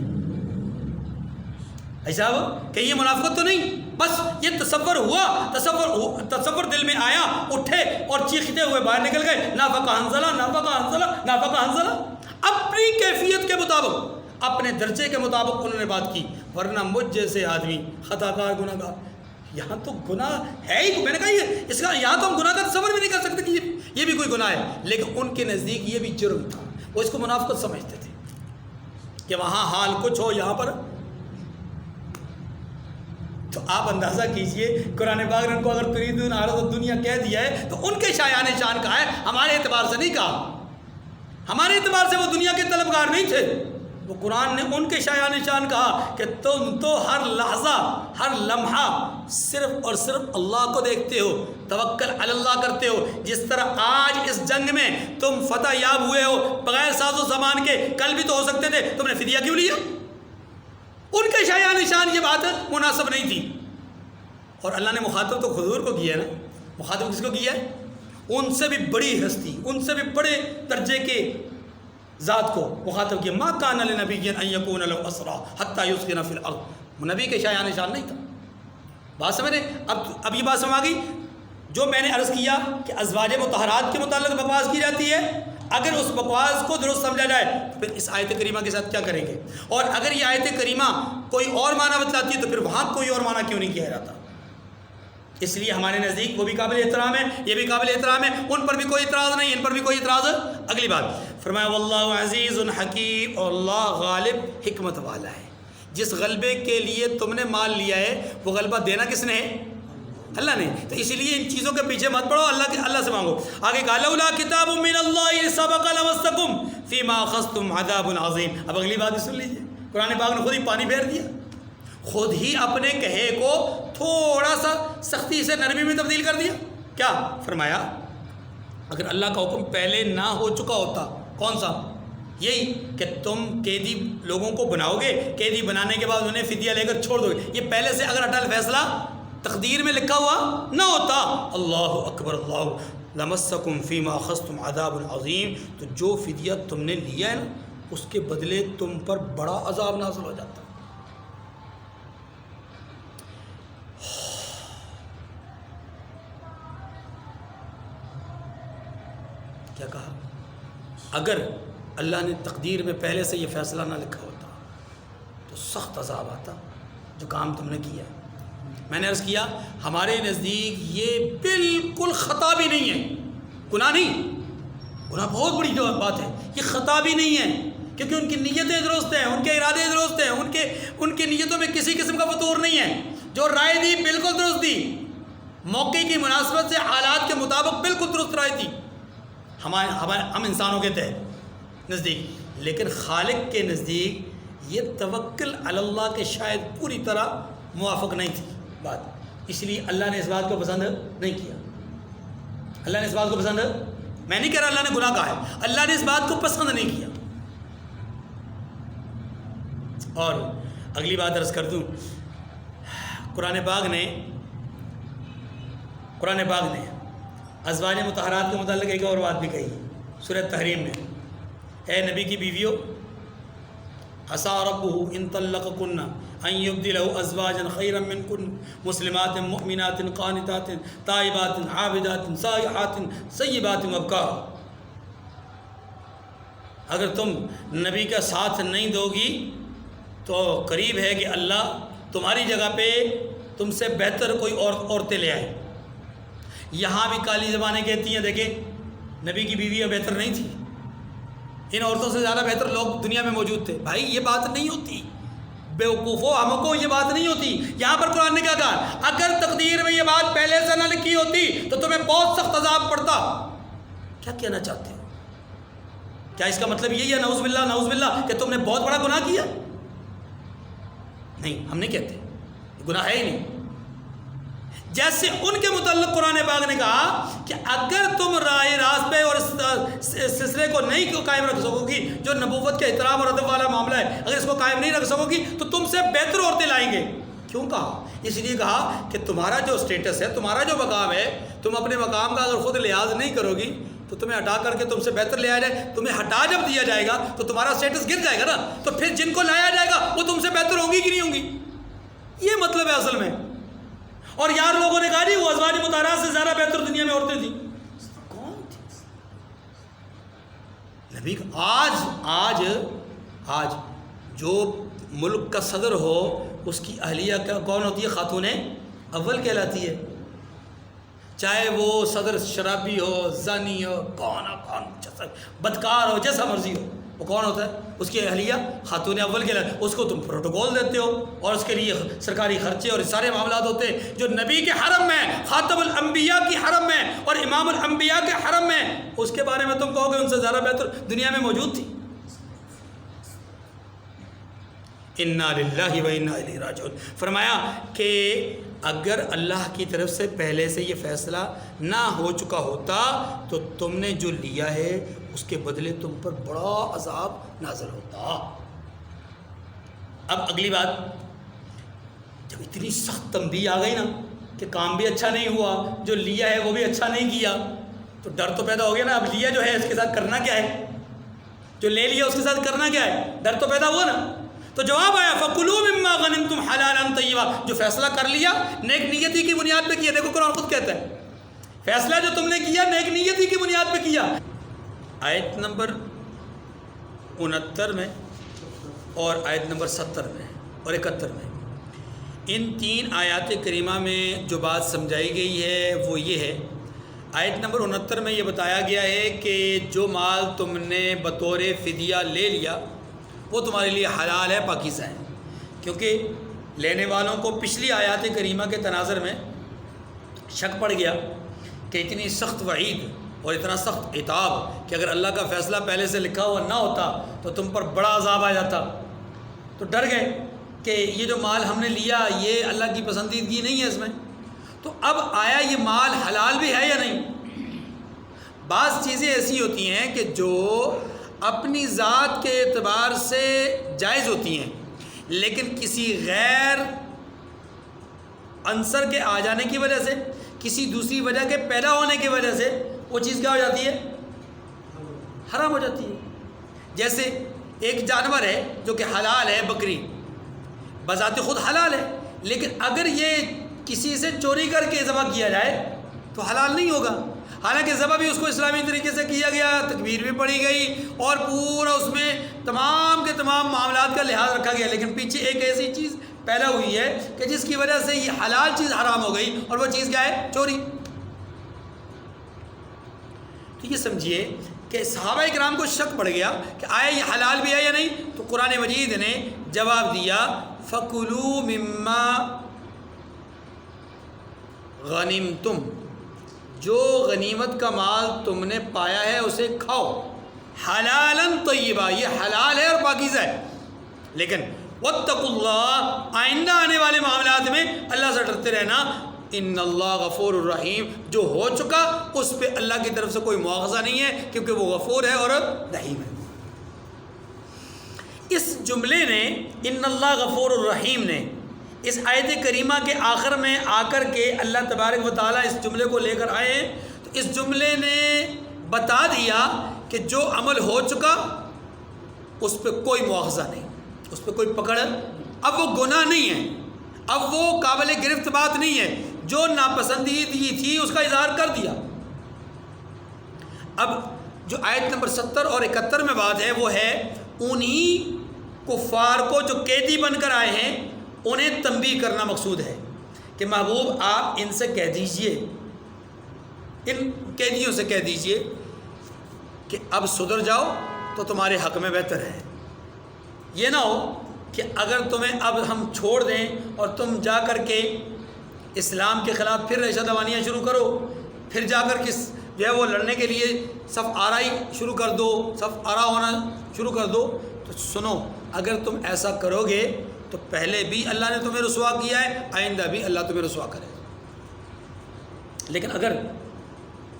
ایسا ہو کہ یہ منافقت تو نہیں؟ بس یہ تصور ہوا، تصور دل میں آیا، اٹھے اور چیختے ہوئے باہر نکل گئے، نافقہ حنظلہ. اپنی کیفیت کے مطابق، اپنے درجے کے مطابق انہوں نے بات کی. ورنہ مجھ جیسے آدمی خطا کار، گناہ گار، یہاں تو گناہ ہے ہی. میں نے کہا اس کا یہاں تو ہم گناہ کا تصور بھی نہیں کر سکتے کہ یہ بھی کوئی گناہ ہے. لیکن ان کے نزدیک یہ بھی جرم تھا، وہ اس کو منافقت سمجھتے تھے کہ وہاں حال کچھ ہو، یہاں پر. تو آپ اندازہ کیجئے قرآن پاک نے ان کو اگر تریدون عرض دنیا کہہ دیا ہے تو ان کے شایان شان کہا ہے، ہمارے اعتبار سے نہیں کہا. ہمارے اعتبار سے وہ دنیا کے طلبگار نہیں تھے، وہ قرآن نے ان کے شایان شان کہا کہ تم تو ہر لحظہ، ہر لمحہ صرف اور صرف اللہ کو دیکھتے ہو، توکل علی اللہ کرتے ہو. جس طرح آج اس جنگ میں تم فتح یاب ہوئے ہو بغیر ساز و سامان کے، کل بھی تو ہو سکتے تھے، تم نے فدیہ کیوں لیا؟ ان کے شایان نشان یہ بات مناسب نہیں تھی. اور اللہ نے مخاطب تو حضور کو کیا ہے نا، مخاطب کس کو کیا ہے؟ ان سے بھی بڑی ہستی، ان سے بھی بڑے درجے کے ذات کو مخاطب کیا. ما کان لنبی ان یکون له اسرى حتى یسکن فی الارض. نبی کے شایان نشان نہیں تھا. بات سمجھ رہے؟ اب یہ بات سمجھ آ گئی جو میں نے عرض کیا کہ ازواج مطہرات کے متعلق بکواس کی جاتی ہے. اگر اس بکواس کو درست سمجھا جائے تو پھر اس آیت کریمہ کے ساتھ کیا کریں گے؟ اور اگر یہ آیت کریمہ کوئی اور معنی بتلاتی ہے تو پھر وہاں کوئی اور معنی کیوں نہیں کیا جاتا؟ اس لیے ہمارے نزدیک وہ بھی قابل احترام ہے، یہ بھی قابل احترام ہے، ان پر بھی کوئی اعتراض نہیں، ان پر بھی کوئی اعتراض. اگلی بات فرمایا واللہ عزیز حکیم، اور اللہ غالب حکمت والا ہے. جس غلبے کے لیے تم نے مال لیا ہے وہ غلبہ دینا کس نے ہے؟ اللہ نے. تو اسی لیے ان چیزوں کے پیچھے مت پڑو، اللہ سے مانگو. آگے کہا لولا کتاب من اللہ سبق لمسکم فیما اخذتم عذاب عظیم. اب اگلی بات بھی سن لیجیے. قرآن پاک نے خود ہی پانی پھیر دیا، خود ہی اپنے کہے کو تھوڑا سا سختی سے نرمی میں تبدیل کر دیا. کیا فرمایا؟ اگر اللہ کا حکم پہلے نہ ہو چکا ہوتا، کون سا؟ یہی کہ تم قیدی لوگوں کو بناؤ گے، قیدی بنانے کے بعد انہیں فدیہ لے کر چھوڑ دو گے، یہ پہلے سے اگر اٹل فیصلہ تقدیر میں لکھا ہوا نہ ہوتا، اللہ اکبر اللہ لمسکم فیما اخذتم عذاب عظیم، تو جو فدیہ تم نے لیا ہے نا اس کے بدلے تم پر بڑا عذاب نازل ہو جاتا. کیا کہا؟ اگر اللہ نے تقدیر میں پہلے سے یہ فیصلہ نہ لکھا ہوتا تو سخت عذاب آتا جو کام تم نے کیا. میں نے عرض کیا ہمارے نزدیک یہ بالکل خطا بھی نہیں ہے، گناہ نہیں، گناہ بہت بڑی بات ہے، یہ خطا بھی نہیں ہے کیونکہ ان کی نیتیں درست ہیں، ان کے ارادے درست ہیں، ان کی نیتوں میں کسی قسم کا فتور نہیں ہے. جو رائے دی بالکل درست دی، موقع کی مناسبت سے حالات کے مطابق بالکل درست رائے دی ہم انسانوں کے تحت نزدیک. لیکن خالق کے نزدیک یہ توکل علی اللہ کے شاید پوری طرح موافق نہیں تھی بات. اس لیے اللہ نے اس بات کو پسند نہیں کیا. اللہ نے اس بات کو پسند، میں نہیں کہہ رہا اللہ نے گناہ کہا ہے، اللہ نے اس بات کو پسند نہیں کیا. اور اگلی بات عرض کر دوں، قرآن پاک نے قرآن پاک نے ازواج مطہرات کے متعلق ایک اور بات بھی کہی سورہ تحریم میں، اے نبی کی بیویوں، عسیٰ ربہ ان طلقکن ان یبدلہ ازواجا خیرا منکن مسلمات مؤمنات قانتات تائبات عابدات سائحات سیبات وابکار۔ اگر تم نبی کا ساتھ نہیں دو گی تو قریب ہے کہ اللہ تمہاری جگہ پہ تم سے بہتر کوئی اور عورتیں لے آئے۔ یہاں بھی کالی زبانیں کہتی ہیں دیکھیں نبی کی بیویاں بہتر نہیں تھی، ان عورتوں سے زیادہ بہتر لوگ دنیا میں موجود تھے۔ بھائی یہ بات نہیں ہوتی، بیوقوفوں ہمکو یہ بات نہیں ہوتی۔ یہاں پر قرآن نے کیا کہا؟ اگر تقدیر میں یہ بات پہلے سے نہ لکھی ہوتی تو تمہیں بہت سخت عذاب پڑتا۔ کیا کہنا چاہتے ہو؟ کیا اس کا مطلب یہی ہے نعوذ باللہ کہ تم نے بہت بڑا گناہ کیا؟ نہیں، ہم نہیں کہتے، گناہ ہے ہی نہیں۔ جیسے ان کے متعلق قرآن پاک نے کہا کہ اگر تم راہ راست پہ اور سلسلے کو نہیں قائم رکھ سکو گی، جو نبوت کے احترام اور ادب والا معاملہ ہے، اگر اس کو قائم نہیں رکھ سکو گی تو تم سے بہتر عورتیں لائیں گے۔ کیوں کہا؟ اس لیے کہا کہ تمہارا جو سٹیٹس ہے، تمہارا جو مقام ہے، تم اپنے مقام کا اگر خود لحاظ نہیں کرو گی تو تمہیں ہٹا کر کے تم سے بہتر لے آیا جائے، تمہیں ہٹا جب دیا جائے گا تو تمہارا سٹیٹس گر جائے گا نا، تو پھر جن کو لایا جائے گا وہ تم سے بہتر ہوں گی کہ نہیں ہوں گی؟ یہ مطلب ہے اصل میں۔ اور یار لوگوں نے کہا نہیں وہ ازواج مطہرات سے زیادہ بہتر دنیا میں عورتیں تھیں، کون تھی؟ نبی آج جو ملک کا صدر ہو اس کی اہلیہ کون ہوتی ہے؟ خاتون اول کہلاتی ہے، چاہے وہ صدر شرابی ہو، زانی ہو، کون بدکار ہو، جیسا مرضی ہو، وہ کون ہوتا ہے؟ اس کی اہلیہ خاتون اول کے لئے۔ اس کو تم پروٹوکول دیتے ہو اور اس کے لیے سرکاری خرچے اور سارے معاملات ہوتے ہیں۔ جو نبی کے حرم میں، خاتم الانبیاء کی حرم میں اور امام الانبیاء کے حرم میں، اس کے بارے میں تم کہو گے ان سے زیادہ بہتر دنیا میں موجود تھی؟ انا للہ و انا الیہ راجعون۔ فرمایا کہ اگر اللہ کی طرف سے پہلے سے یہ فیصلہ نہ ہو چکا ہوتا تو تم نے جو لیا ہے اس کے بدلے تم پر بڑا عذاب نازل ہوتا۔ اب اگلی بات، جب اتنی سخت تنبیہ آ گئی نا کہ کام بھی اچھا نہیں ہوا، جو لیا ہے وہ بھی اچھا نہیں کیا، تو ڈر تو پیدا ہو گیا نا۔ اب لیا جو ہے اس کے ساتھ کرنا کیا ہے؟ جو لے لیا اس کے ساتھ کرنا کیا ہے؟ ڈر تو پیدا ہوا نا۔ تو جواب آیا فَكُلُوا مِمَّا غَنِمْتُمْ حَلَالًا طَيِّبًا۔ جو فیصلہ کر لیا نیک نیتی کی بنیاد پہ کیا۔ دیکھو قرآن خود کہتا ہے فیصلہ جو تم نے کیا نیک نیتی کی بنیاد پہ کیا۔ آیت نمبر 69 میں اور آیت نمبر 70 میں اور 71 میں، ان تین آیات کریمہ میں جو بات سمجھائی گئی ہے وہ یہ ہے، آیت نمبر 69 میں یہ بتایا گیا ہے کہ جو مال تم نے بطور فدیہ لے لیا وہ تمہارے لیے حلال ہے، پاکیزہ ہے، کیونکہ لینے والوں کو پچھلی آیات کریمہ کے تناظر میں شک پڑ گیا کہ اتنی سخت وعید اور اتنا سخت عتاب کہ اگر اللہ کا فیصلہ پہلے سے لکھا ہوا نہ ہوتا تو تم پر بڑا عذاب آ جاتا، تو ڈر گئے کہ یہ جو مال ہم نے لیا یہ اللہ کی پسندیدگی نہیں ہے اس میں۔ تو اب آیا یہ مال حلال بھی ہے یا نہیں؟ بعض چیزیں ایسی ہوتی ہیں کہ جو اپنی ذات کے اعتبار سے جائز ہوتی ہیں لیکن کسی غیر عنصر کے آ جانے کی وجہ سے، کسی دوسری وجہ کے پیدا ہونے کی وجہ سے وہ چیز کیا ہو جاتی ہے؟ حرام ہو جاتی ہے۔ جیسے ایک جانور ہے جو کہ حلال ہے، بکری بذات خود حلال ہے، لیکن اگر یہ کسی سے چوری کر کے ذبح کیا جائے تو حلال نہیں ہوگا، حالانکہ ذبح بھی اس کو اسلامی طریقے سے کیا گیا، تکبیر بھی پڑھی گئی اور پورا اس میں تمام کے تمام معاملات کا لحاظ رکھا گیا، لیکن پیچھے ایک ایسی چیز پیدا ہوئی ہے کہ جس کی وجہ سے یہ حلال چیز حرام ہو گئی، اور وہ چیز کیا ہے؟ چوری۔ تو یہ سمجھیے کہ صحابہ کرام کو شک پڑ گیا کہ آیا یہ حلال بھی ہے یا نہیں، تو قرآن مجید نے جواب دیا فَكُلُوا مِمَّا غَنِمْتُمْ، جو غنیمت کا مال تم نے پایا ہے اسے کھاؤ، حلالاً طیبہ، یہ حلال ہے اور پاکیزہ ہے، لیکن واتقوا اللہ، آئندہ آنے والے معاملات میں اللہ سے ڈرتے رہنا، ان اللہ غفور الرحیم، جو ہو چکا اس پہ اللہ کی طرف سے کوئی مواخذہ نہیں ہے کیونکہ وہ غفور ہے اور رحیم ہے۔ اس جملے نے ان اللہ غفور الرحیم نے اس آیت کریمہ کے آخر میں آ کر کے اللہ تبارک و تعالیٰ اس جملے کو لے کر آئے ہیں، تو اس جملے نے بتا دیا کہ جو عمل ہو چکا اس پہ کوئی مواخذہ نہیں، اس پہ کوئی پکڑ، اب وہ گناہ نہیں ہے، اب وہ قابل گرفت بات نہیں ہے، جو ناپسندیدگی تھی اس کا اظہار کر دیا۔ اب جو آیت نمبر 70 اور 71 میں بات ہے وہ ہے انہی کفار کو جو قیدی بن کر آئے ہیں انہیں تنبیہ کرنا مقصود ہے کہ محبوب آپ ان سے کہہ دیجئے، ان قیدیوں سے کہہ دیجئے کہ اب سدھر جاؤ تو تمہارے حق میں بہتر ہے۔ یہ نہ ہو کہ اگر تمہیں اب ہم چھوڑ دیں اور تم جا کر کے اسلام کے خلاف پھر ریشہ دوانیاں شروع کرو، پھر جا کر کے جو ہے وہ لڑنے کے لیے صف آرائی شروع کر دو، صف آرا ہونا شروع کر دو، تو سنو اگر تم ایسا کرو گے تو پہلے بھی اللہ نے تمہیں رسوا کیا ہے، آئندہ بھی اللہ تمہیں رسوا کرے۔ لیکن اگر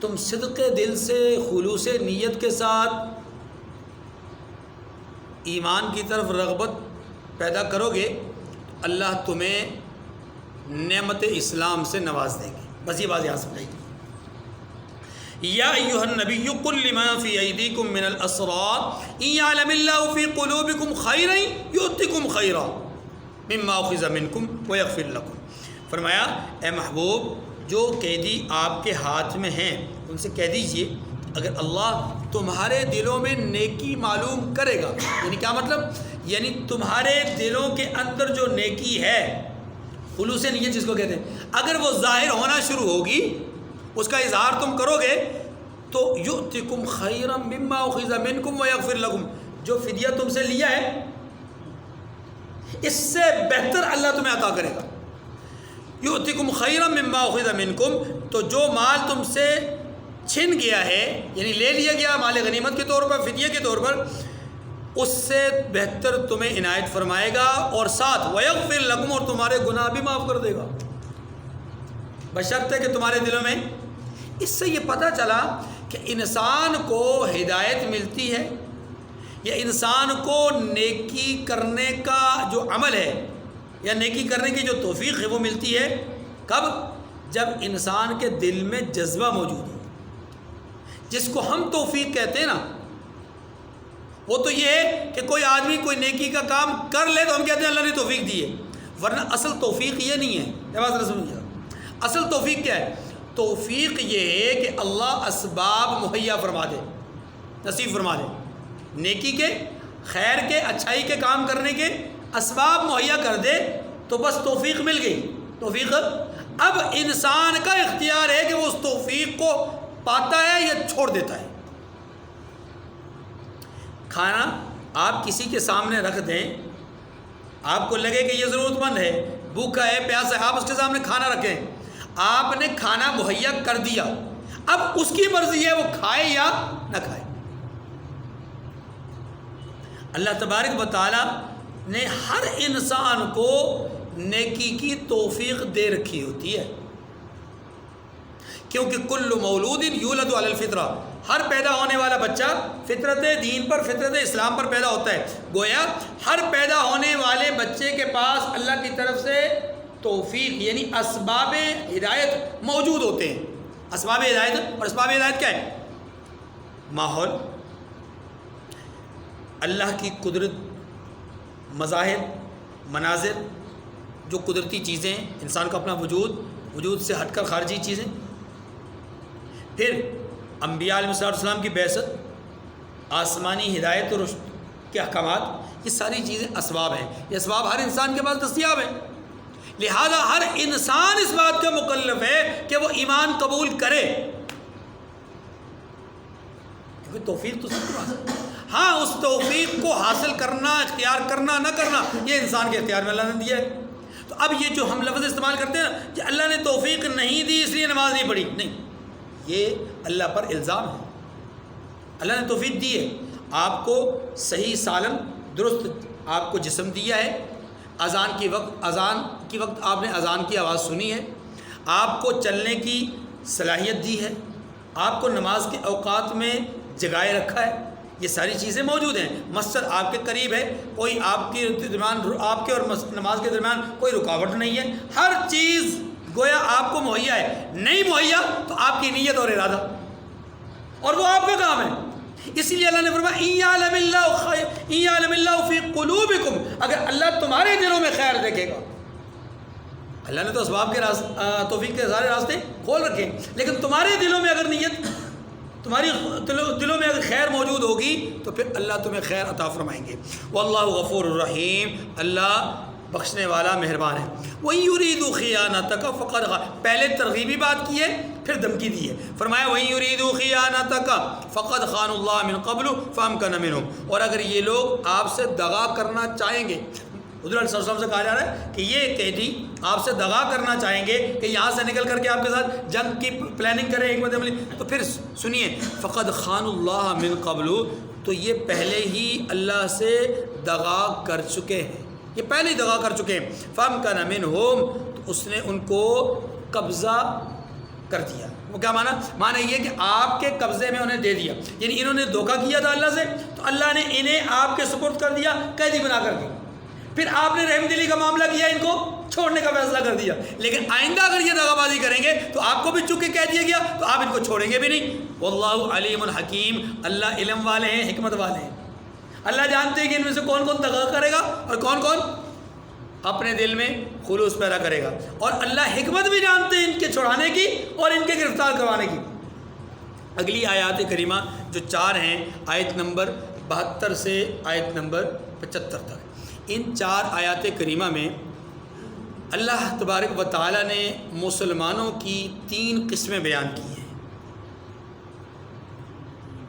تم صدق دل سے خلوص نیت کے ساتھ ایمان کی طرف رغبت پیدا کرو گے اللہ تمہیں نعمت اسلام سے نواز دیں گے۔ بس یہ بات یہاں سمجھائیے۔ یا ایھا النبی قل لمن فی ایدیکم من الاسرى ان یعلم اللہ فی قلوبکم خیرا یؤتکم خیرا مما اخذ منکم ویغفر لکم۔ فرمایا اے محبوب جو قیدی آپ کے ہاتھ میں ہیں ان سے کہہ دیجئے اگر اللہ تمہارے دلوں میں نیکی معلوم کرے گا، یعنی کیا مطلب، یعنی تمہارے دلوں کے اندر جو نیکی ہے، خلوص نیت جس کو کہتے ہیں، اگر وہ ظاہر ہونا شروع ہوگی، اس کا اظہار تم کرو گے تو یؤتکم خیرا مما اخذ منکم ویغفر لکم، جو فدیہ تم سے لیا ہے اس سے بہتر اللہ تمہیں عطا کرے گا۔ یؤتکم خیرا مما اخذ منکم، تو جو مال تم سے چھن گیا ہے یعنی لے لیا گیا مال غنیمت کے طور پر، فدیہ کے طور پر، اس سے بہتر تمہیں عنایت فرمائے گا، اور ساتھ ویغفر لکم، اور تمہارے گناہ بھی معاف کر دے گا، بشرط ہے کہ تمہارے دلوں میں۔ اس سے یہ پتہ چلا کہ انسان کو ہدایت ملتی ہے یا انسان کو نیکی کرنے کا جو عمل ہے یا نیکی کرنے کی جو توفیق ہے وہ ملتی ہے کب؟ جب انسان کے دل میں جذبہ موجود ہو، جس کو ہم توفیق کہتے ہیں نا، وہ تو یہ ہے کہ کوئی آدمی کوئی نیکی کا کام کر لے تو ہم کہتے ہیں اللہ نے توفیق دی ہے، ورنہ اصل توفیق یہ نہیں ہے۔ یہ بات سمجھیے، اصل توفیق کیا ہے؟ توفیق یہ ہے کہ اللہ اسباب مہیا فرما دے، نصیب فرما دے، نیکی کے، خیر کے، اچھائی کے کام کرنے کے اسباب مہیا کر دے تو بس توفیق مل گئی۔ توفیق اب انسان کا اختیار ہے کہ وہ اس توفیق کو پاتا ہے یا چھوڑ دیتا ہے۔ کھانا آپ کسی کے سامنے رکھ دیں، آپ کو لگے کہ یہ ضرورت مند ہے، بھوکا ہے، پیاسا ہے، آپ اس کے سامنے کھانا رکھیں، آپ نے کھانا مہیا کر دیا، اب اس کی مرضی ہے وہ کھائے یا نہ کھائے۔ اللہ تبارک و تعالی نے ہر انسان کو نیکی کی توفیق دے رکھی ہوتی ہے، کیونکہ کل مولود یولد علی الفطرہ، ہر پیدا ہونے والا بچہ فطرت دین پر، فطرت اسلام پر پیدا ہوتا ہے۔ گویا ہر پیدا ہونے والے بچے کے پاس اللہ کی طرف سے توفیق یعنی اسباب ہدایت موجود ہوتے ہیں۔ اسباب ہدایت، اور اسباب ہدایت کیا ہے؟ ماحول، اللہ کی قدرت، مظاہر، مناظر، جو قدرتی چیزیں، انسان کا اپنا وجود سے ہٹ کر خارجی چیزیں، پھر انبیاء علیہ السلام کی بعثت، آسمانی ہدایت اور رشد کے احکامات، یہ ساری چیزیں اسباب ہیں، یہ اسباب ہر انسان کے پاس دستیاب ہیں، لہذا ہر انسان اس بات کا مکلف ہے کہ وہ ایمان قبول کرے، کیونکہ توفیق تو سب کے پاس ہے۔ ہاں اس توفیق کو حاصل کرنا، اختیار کرنا نہ کرنا یہ انسان کے اختیار میں اللہ نے دیا ہے۔ تو اب یہ جو ہم لفظ استعمال کرتے ہیں کہ اللہ نے توفیق نہیں دی اس لیے نماز نہیں پڑھی، نہیں، یہ اللہ پر الزام ہے۔ اللہ نے توفیق دی ہے، آپ کو صحیح سالم درست آپ کو جسم دیا ہے، اذان کی وقت آپ نے اذان کی آواز سنی ہے، آپ کو چلنے کی صلاحیت دی ہے، آپ کو نماز کے اوقات میں جگائے رکھا ہے، یہ ساری چیزیں موجود ہیں. مسجد آپ کے قریب ہے, کوئی آپ کے درمیان, آپ کے اور نماز کے درمیان کوئی رکاوٹ نہیں ہے, ہر چیز گویا آپ کو مہیا ہے. نہیں مہیا تو آپ کی نیت اور ارادہ, اور وہ آپ کا کام ہے. اسی لیے اللہ نے فرمایا اِن یعلم اللہ فی قلوبکم, اگر اللہ تمہارے دلوں میں خیر دیکھے گا. اللہ نے تو اسباب کے توفیق کے سارے راستے کھول رکھے, لیکن تمہارے دلوں میں اگر نیت, تمہاری دلوں میں اگر خیر موجود ہوگی تو پھر اللہ تمہیں خیر عطا فرمائیں گے. واللہ غفور الرحیم, اللہ بخشنے والا مہربان ہے. وَإِن يُرِيدُوا خِيَانَتَكَ فَقَدْ, پہلے ترغیبی بات کی ہے پھر دھمکی دی ہے. فرمایا وَإِن يُرِيدُوا خِيَانَتَكَ فَقَدْ خَانُوا اللَّهَ مِن قَبْلُ فَأَمْكَنَ مِنْهُمْ, اور اگر یہ لوگ آپ سے دغا کرنا چاہیں گے, حضور علیہ السلام سے کہا جا رہا ہے کہ یہ قیدی آپ سے دغا کرنا چاہیں گے کہ یہاں سے نکل کر کے آپ کے ساتھ جنگ کی پلاننگ کریں حکمت عملی, تو پھر سنیے فَقَدْ خَانُوا اللَّهَ مِن قَبْلُ, تو یہ پہلے ہی اللہ سے دغا کر چکے ہیں, یہ پہلے ہی دغا کر چکے ہیں. فَأَمْكَنَ مِنْهُمْ, تو اس نے ان کو قبضہ کر دیا. وہ کیا معنی یہ کہ آپ کے قبضے میں انہیں دے دیا, یعنی انہوں نے دھوکہ کیا تھا اللہ سے, تو اللہ نے انہیں آپ کے سپرد کر دیا, قیدی بنا کر دیا. پھر آپ نے رحم دلی کا معاملہ کیا, ان کو چھوڑنے کا فیصلہ کر دیا. لیکن آئندہ اگر یہ دغا بازی کریں گے تو آپ کو بھی چونکہ کہہ دیا گیا تو آپ ان کو چھوڑیں گے بھی نہیں. واللہ علیم الحکیم, اللہ علم والے ہیں, حکمت والے ہیں. اللہ جانتے ہیں کہ ان میں سے کون کون دغا کرے گا اور کون کون اپنے دل میں خلوص پیدا کرے گا, اور اللہ حکمت بھی جانتے ہیں ان کے چھڑانے کی اور ان کے گرفتار کروانے کی. اگلی آیات کریمہ جو 4 ہیں, آیت نمبر 72 سے آیت نمبر 75 تک, ان 4 آیات کریمہ میں اللہ تبارک و تعالیٰ نے مسلمانوں کی 3 قسمیں بیان کی ہیں.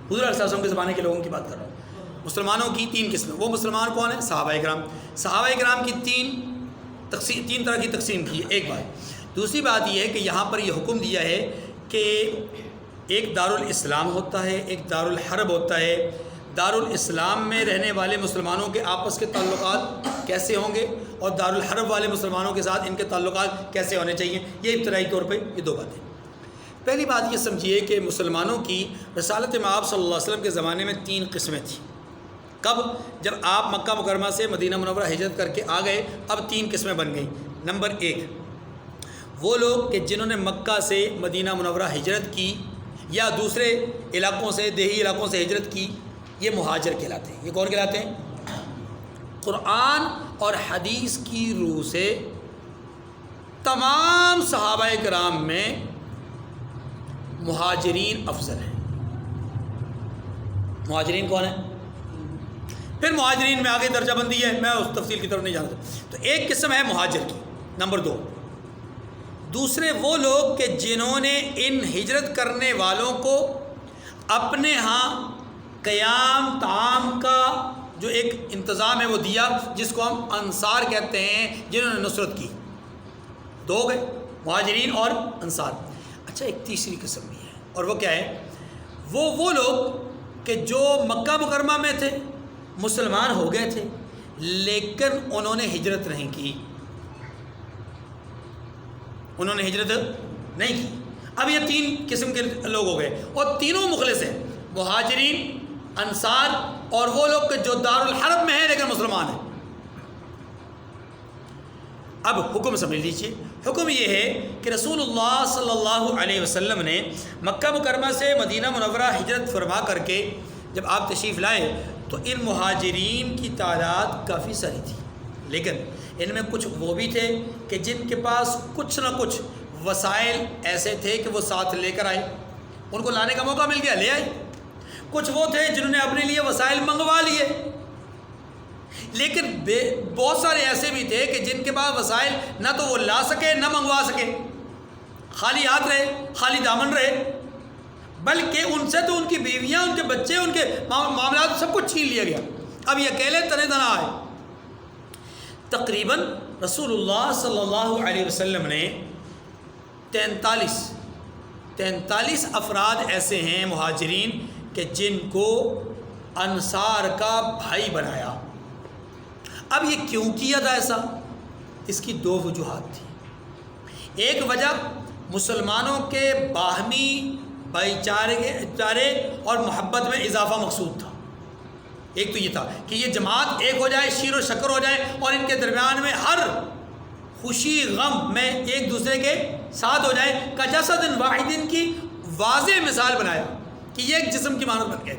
حضور علیہ السلام کے زمانے کے لوگوں کی بات کر رہا ہوں. مسلمانوں کی 3 قسمیں. وہ مسلمان کون ہیں؟ صحابہ کرام. صحابہ کرام کی 3 طرح کی تقسیم کی ہے. ایک بات. دوسری بات یہ ہے کہ یہاں پر یہ حکم دیا ہے کہ ایک دارالاسلام ہوتا ہے, ایک دارالحرب ہوتا ہے. دارالاسلام میں رہنے والے مسلمانوں کے آپس کے تعلقات کیسے ہوں گے, اور دارالحرب والے مسلمانوں کے ساتھ ان کے تعلقات کیسے ہونے چاہیے. یہ ابتدائی طور پہ یہ 2 باتیں. پہلی بات یہ سمجھیے کہ مسلمانوں کی رسالت مآب صلی اللہ علیہ وسلم کے زمانے میں 3 قسمیں تھیں. کب؟ جب آپ مکہ مکرمہ سے مدینہ منورہ ہجرت کر کے آ گئے, اب 3 قسمیں بن گئیں. نمبر 1, وہ لوگ کہ جنہوں نے مکہ سے مدینہ منورہ ہجرت کی یا دوسرے علاقوں سے, دیہی علاقوں سے ہجرت کی, یہ مہاجر کہلاتے ہیں. یہ کون کہلاتے ہیں؟ قرآن اور حدیث کی روح سے تمام صحابہ کرام میں مہاجرین افضل ہیں. مہاجرین کون ہیں؟ پھر مہاجرین میں آگے درجہ بندی ہے, میں اس تفصیل کی طرف نہیں جانتا. تو ایک قسم ہے مہاجر کی. نمبر 2, دوسرے وہ لوگ کہ جنہوں نے ان ہجرت کرنے والوں کو اپنے ہاں قیام طعام کا جو ایک انتظام ہے وہ دیا, جس کو ہم انصار کہتے ہیں, جنہوں نے نصرت کی. 2 ہو گئے, مہاجرین اور انصار. اچھا, ایک تیسری قسم بھی ہے, اور وہ کیا ہے؟ وہ لوگ کہ جو مکہ مکرمہ میں تھے, مسلمان ہو گئے تھے, لیکن انہوں نے ہجرت نہیں کی. انہوں نے ہجرت نہیں کی. اب یہ 3 قسم کے لوگ ہو گئے, اور تینوں مخلص ہیں, مہاجرین, انصار, اور وہ لوگ کہ جو دارالحرب میں ہیں لیکن مسلمان ہیں. اب حکم سمجھ لیجیے. حکم یہ ہے کہ رسول اللہ صلی اللہ علیہ وسلم نے مکہ مکرمہ سے مدینہ منورہ ہجرت فرما کر کے جب آپ تشریف لائے تو ان مہاجرین کی تعداد کافی ساری تھی, لیکن ان میں کچھ وہ بھی تھے کہ جن کے پاس کچھ نہ کچھ وسائل ایسے تھے کہ وہ ساتھ لے کر آئے, ان کو لانے کا موقع مل گیا, لے آئے. کچھ وہ تھے جنہوں نے اپنے لیے وسائل منگوا لیے, لیکن بہت سارے ایسے بھی تھے کہ جن کے پاس وسائل نہ تو وہ لا سکے نہ منگوا سکے, خالی ہاتھ رہے, خالی دامن رہے, بلکہ ان سے تو ان کی بیویاں, ان کے بچے, ان کے معاملات سب کچھ چھین لیا گیا. اب یہ اکیلے تنے تنا آئے. تقریباً رسول اللہ صلی اللہ علیہ وسلم نے 43 افراد ایسے ہیں مہاجرین کہ جن کو انصار کا بھائی بنایا. اب یہ کیوں کیا تھا ایسا؟ اس کی 2 وجوہات تھیں. ایک وجہ مسلمانوں کے باہمی بھائی چارے اور محبت میں اضافہ مقصود تھا. ایک تو یہ تھا کہ یہ جماعت ایک ہو جائے، شیر و شکر ہو جائے، اور ان کے درمیان میں ہر خوشی غم میں ایک دوسرے کے ساتھ ہو جائے. کجسد واحد کی واضح مثال بنایا کہ یہ ایک جسم کی مانند بن گئے.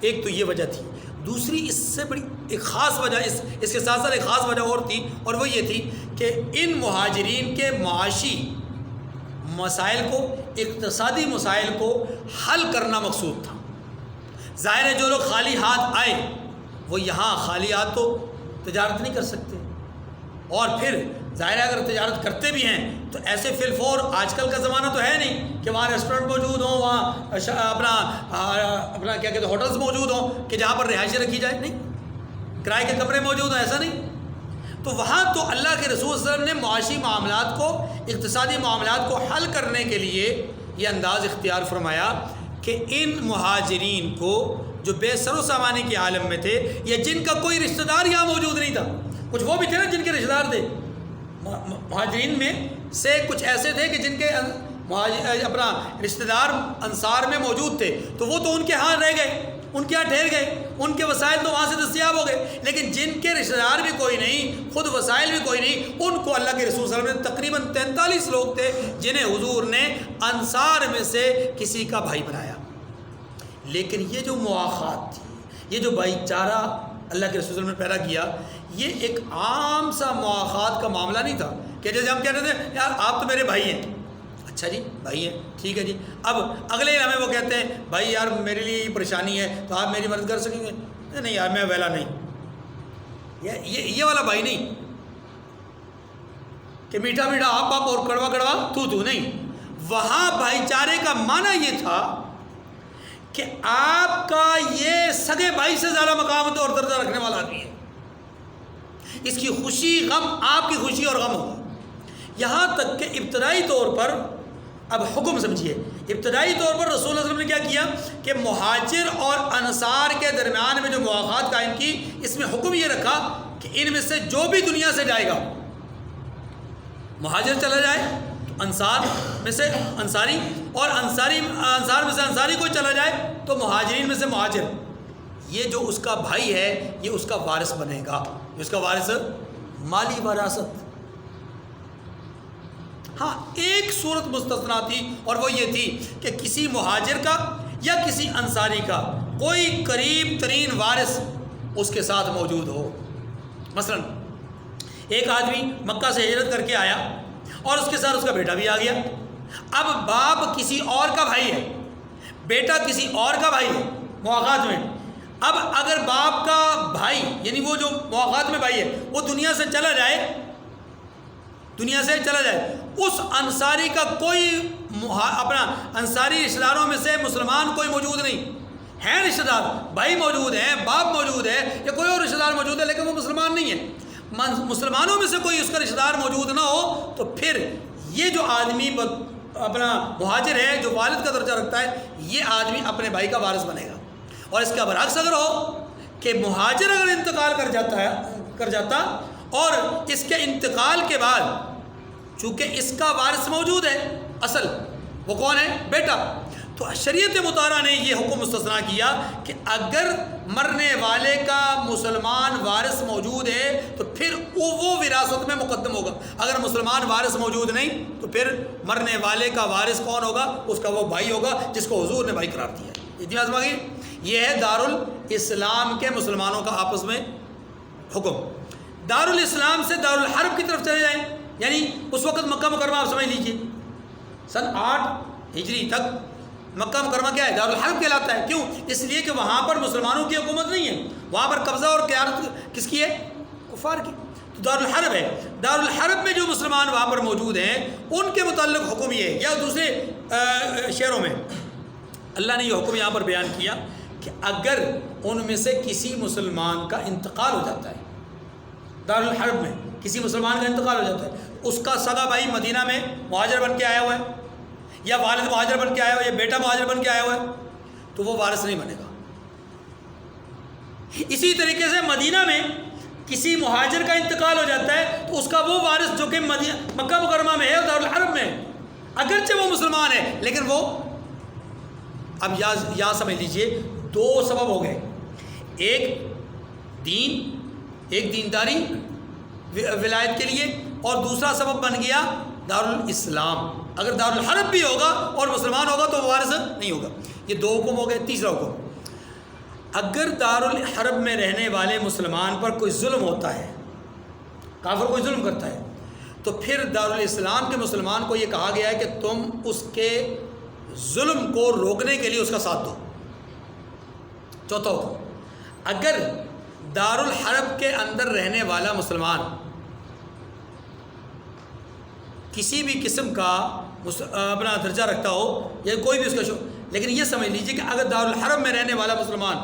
ایک تو یہ وجہ تھی. دوسری اس سے بڑی ایک خاص وجہ اس کے ساتھ ساتھ ایک خاص وجہ اور تھی، اور وہ یہ تھی کہ ان مہاجرین کے معاشی مسائل کو، اقتصادی مسائل کو حل کرنا مقصود تھا. ظاہر ہے جو لوگ خالی ہاتھ آئے وہ یہاں خالی ہاتھ تو تجارت نہیں کر سکتے، اور پھر ظاہر ہے اگر تجارت کرتے بھی ہیں تو ایسے فی الفور آج کل کا زمانہ تو ہے نہیں کہ وہاں ریسٹورنٹ موجود ہوں، وہاں اپنا کیا کہتے ہیں ہوٹلز موجود ہوں کہ جہاں پر رہائشیں رکھی جائے. نہیں، کرائے کے کمرے موجود ہوں، ایسا نہیں. تو وہاں تو اللہ کے رسول صلی اللہ علیہ وسلم نے معاشی معاملات کو، اقتصادی معاملات کو حل کرنے کے لیے یہ انداز اختیار فرمایا کہ ان مہاجرین کو جو بے سر و سامانی کے عالم میں تھے، یا جن کا کوئی رشتہ دار یہاں موجود نہیں تھا، کچھ وہ بھی تھے نا جن کے رشتہ دار تھے مہاجرین میں سے، کچھ ایسے تھے کہ جن کے اپنا رشتہ دار انصار میں موجود تھے، تو وہ تو ان کے ہاں رہ گئے، ان کے ہاں ٹھہر گئے، ان کے وسائل تو وہاں سے دستیاب ہو گئے. لیکن جن کے رشتہ دار بھی کوئی نہیں، خود وسائل بھی کوئی نہیں، ان کو اللہ کے رسول صلی اللہ علیہ وسلم نے تقریباً 43 لوگ تھے جنہیں حضور نے انصار میں سے کسی کا بھائی بنایا. لیکن یہ جو مواخات تھی، یہ جو بھائی چارہ اللہ کے رسول صلی اللہ علیہ وسلم نے پیدا کیا، یہ ایک عام سا مواخات کا معاملہ نہیں تھا کہ جیسے ہم کہتے تھے یار آپ تو میرے بھائی ہیں، اچھا جی بھائی ہیں، ٹھیک ہے جی، اب اگلے ہمیں وہ کہتے ہیں بھائی یار میرے لیے یہ پریشانی ہے تو آپ میری مدد کر سکیں گے؟ نہیں یار میں ویلا نہیں. یہ والا بھائی نہیں کہ میٹھا میٹھا آپ آپ اور کڑوا کڑوا تو نہیں. وہاں بھائی چارے کا معنی یہ تھا کہ آپ کا یہ سگے بھائی سے زیادہ مقام اور درجہ رکھنے والا آدمی ہے، اس کی خوشی غم آپ کی خوشی اور غم ہوگا. یہاں تک کہ ابتدائی طور پر، اب حکم سمجھیے، ابتدائی طور پر رسول اللہ صلی اللہ علیہ وسلم نے کیا کیا کہ مہاجر اور انصار کے درمیان میں جو مواخات قائم کی، اس میں حکم یہ رکھا کہ ان میں سے جو بھی دنیا سے جائے گا، مہاجر چلا جائے تو انصار میں سے انصاری، اور انصار میں سے انصاری کوئی چلا جائے تو مہاجرین میں سے مہاجر، یہ جو اس کا بھائی ہے یہ اس کا وارث بنے گا. اس کا وارث مالی وراثت. ہاں ایک صورت مستثنا تھی، اور وہ یہ تھی کہ کسی مہاجر کا یا کسی انصاری کا کوئی قریب ترین وارث اس کے ساتھ موجود ہو. مثلا ایک آدمی مکہ سے ہجرت کر کے آیا اور اس کے ساتھ اس کا بیٹا بھی آ گیا. اب باپ کسی اور کا بھائی ہے، بیٹا کسی اور کا بھائی ہے مواخات میں. اب اگر باپ کا بھائی یعنی وہ جو مواخات میں بھائی ہے وہ دنیا سے چلا جائے، اس انصاری کا کوئی اپنا انصاری رشتہ داروں میں سے مسلمان کوئی موجود نہیں ہے. رشتہ دار بھائی موجود ہیں، باپ موجود ہے، یا کوئی اور رشتہ دار موجود ہے لیکن وہ مسلمان نہیں ہے. مسلمانوں میں سے کوئی اس کا رشتہ دار موجود نہ ہو تو پھر یہ جو آدمی اپنا مہاجر ہے جو والد کا درجہ رکھتا ہے، یہ آدمی اپنے بھائی کا وارث بنے گا. اور اس کا برعکس اگر ہو کہ مہاجر اگر انتقال کر جاتا اور اس کے انتقال کے بعد چونکہ اس کا وارث موجود ہے، اصل وہ کون ہے؟ بیٹا، تو شریعت مطالعہ نے یہ حکم مستثنا کیا کہ اگر مرنے والے کا مسلمان وارث موجود ہے تو پھر وہ وراثت میں مقدم ہوگا. اگر مسلمان وارث موجود نہیں تو پھر مرنے والے کا وارث کون ہوگا؟ اس کا وہ بھائی ہوگا جس کو حضور نے بھائی قرار دیا ہے. اتنی بات سمجھ گئی؟ یہ ہے دارالاسلام کے مسلمانوں کا آپس میں حکم. دارالاسلام سے دارالحرب کی طرف چلے جائیں، یعنی اس وقت مکہ مکرمہ آپ سمجھ لیجئے سن 8 ہجری تک مکہ مکرمہ کیا ہے؟ دارالحرب کہلاتا ہے. کیوں؟ اس لیے کہ وہاں پر مسلمانوں کی حکومت نہیں ہے، وہاں پر قبضہ اور قیادت کس کی ہے؟ کفار کی. تو دارالحرب ہے. دارالحرب میں جو مسلمان وہاں پر موجود ہیں ان کے متعلق حکم یہ ہے، یا دوسرے شہروں میں اللہ نے یہ حکم یہاں پر بیان کیا کہ اگر ان میں سے کسی مسلمان کا انتقال ہو جاتا ہے، دارالحرب میں کسی مسلمان کا انتقال ہو جاتا ہے، اس کا سگا بھائی مدینہ میں مہاجر بن کے آیا ہوا ہے، یا والد مہاجر بن کے آیا ہوا ہے، یا بیٹا مہاجر بن کے آیا ہوا ہے، تو وہ وارث نہیں بنے گا. اسی طریقے سے مدینہ میں کسی مہاجر کا انتقال ہو جاتا ہے تو اس کا وہ وارث جو کہ مکہ مکرمہ میں ہے اور دارالحرب میں، اگرچہ وہ مسلمان ہے لیکن وہ، اب یہاں سمجھ لیجئے دو سبب ہو گئے. ایک دینداری ولایت کے لیے، اور دوسرا سبب بن گیا دارالاسلام۔ اگر دارالحرب بھی ہوگا اور مسلمان ہوگا تو وارث نہیں ہوگا۔ یہ دو حکم ہو گئے۔ تیسرا حکم، اگر دارالحرب میں رہنے والے مسلمان پر کوئی ظلم ہوتا ہے، کافر کوئی ظلم کرتا ہے، تو پھر دارالاسلام کے مسلمان کو یہ کہا گیا ہے کہ تم اس کے ظلم کو روکنے کے لیے اس کا ساتھ دو۔ چوتھا حکم، اگر دارالحرب کے اندر رہنے والا مسلمان کسی بھی قسم کا اپنا درجہ رکھتا ہو یا کوئی بھی اس کا لیکن یہ سمجھ لیجئے کہ اگر دارالحرب میں رہنے والا مسلمان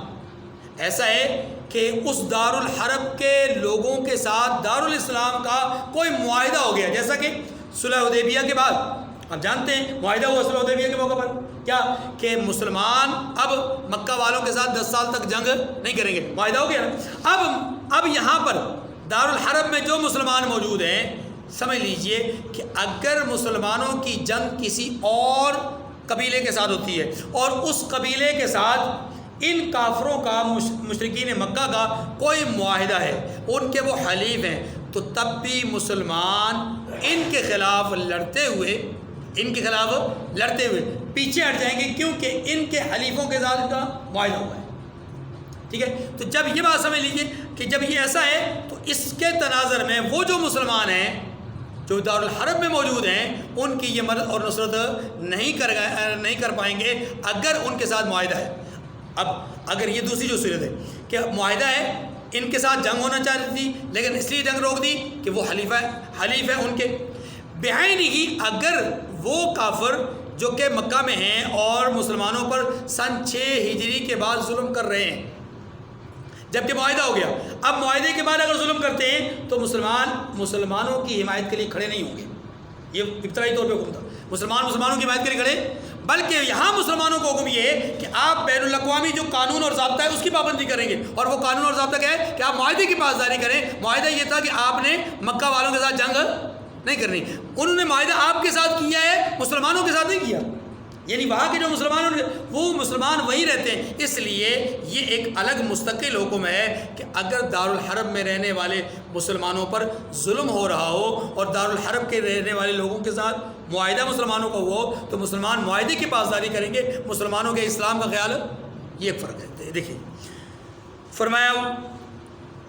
ایسا ہے کہ اس دارالحرب کے لوگوں کے ساتھ دارالاسلام کا کوئی معاہدہ ہو گیا، جیسا کہ صلح حدیبیہ کے بعد آپ جانتے ہیں معاہدہ ہوا صلح حدیبیہ کے موقع پر کیا کہ مسلمان اب مکہ والوں کے ساتھ 10 سال تک جنگ نہیں کریں گے، معاہدہ ہو گیا نا۔ اب یہاں پر دارالحرب میں جو مسلمان موجود ہیں، سمجھ لیجئے کہ اگر مسلمانوں کی جنگ کسی اور قبیلے کے ساتھ ہوتی ہے اور اس قبیلے کے ساتھ ان کافروں کا مشرکین مکہ کا کوئی معاہدہ ہے، ان کے وہ حلیف ہیں، تو تب بھی مسلمان ان کے خلاف لڑتے ہوئے پیچھے ہٹ جائیں گے، کیونکہ ان کے حلیفوں کے ساتھ کا معاہدہ ہوا ہے۔ ٹھیک ہے، تو جب یہ بات سمجھ لیجیے کہ جب یہ ایسا ہے تو اس کے تناظر میں وہ جو مسلمان ہیں جو دارالحرب میں موجود ہیں، ان کی یہ مدد اور نصرت نہیں کر پائیں گے اگر ان کے ساتھ معاہدہ ہے۔ اب اگر یہ دوسری جو صورت ہے کہ معاہدہ ہے، ان کے ساتھ جنگ ہونا چاہتی تھی لیکن اس لیے جنگ روک دی کہ وہ حلیف ہے ان کے بعینی ہی، اگر وہ کافر جو کہ مکہ میں ہیں اور مسلمانوں پر سن 6 ہجری کے بعد ظلم کر رہے ہیں، جبکہ معاہدہ ہو گیا، اب معاہدے کے بعد اگر ظلم کرتے ہیں تو مسلمانوں کی حمایت کے لیے کھڑے نہیں ہوں گے۔ یہ ابتدائی طور پہ حکم تھا، مسلمانوں کی حمایت کے لیے کھڑے، بلکہ یہاں مسلمانوں کو حکم یہ ہے کہ آپ بین الاقوامی جو قانون اور ضابطہ ہے اس کی پابندی کریں گے، اور وہ قانون اور ضابطہ کیا ہے کہ آپ معاہدے کی پاسداری کریں۔ معاہدہ یہ تھا کہ آپ نے مکہ والوں کے ساتھ جنگ نہیں کرنی، انہوں نے معاہدہ آپ کے ساتھ کیا ہے، مسلمانوں کے ساتھ نہیں کیا، یعنی وہاں کے جو مسلمان وہی رہتے ہیں۔ اس لیے یہ ایک الگ مستقل حکم ہے کہ اگر دارالحرب میں رہنے والے مسلمانوں پر ظلم ہو رہا ہو اور دارالحرب کے رہنے والے لوگوں کے ساتھ معاہدہ مسلمانوں کا ہو تو مسلمان معاہدے کی پاسداری کریں گے، مسلمانوں کے اسلام کا خیال، یہ ایک فرق ہے۔ دیکھیں فرمایا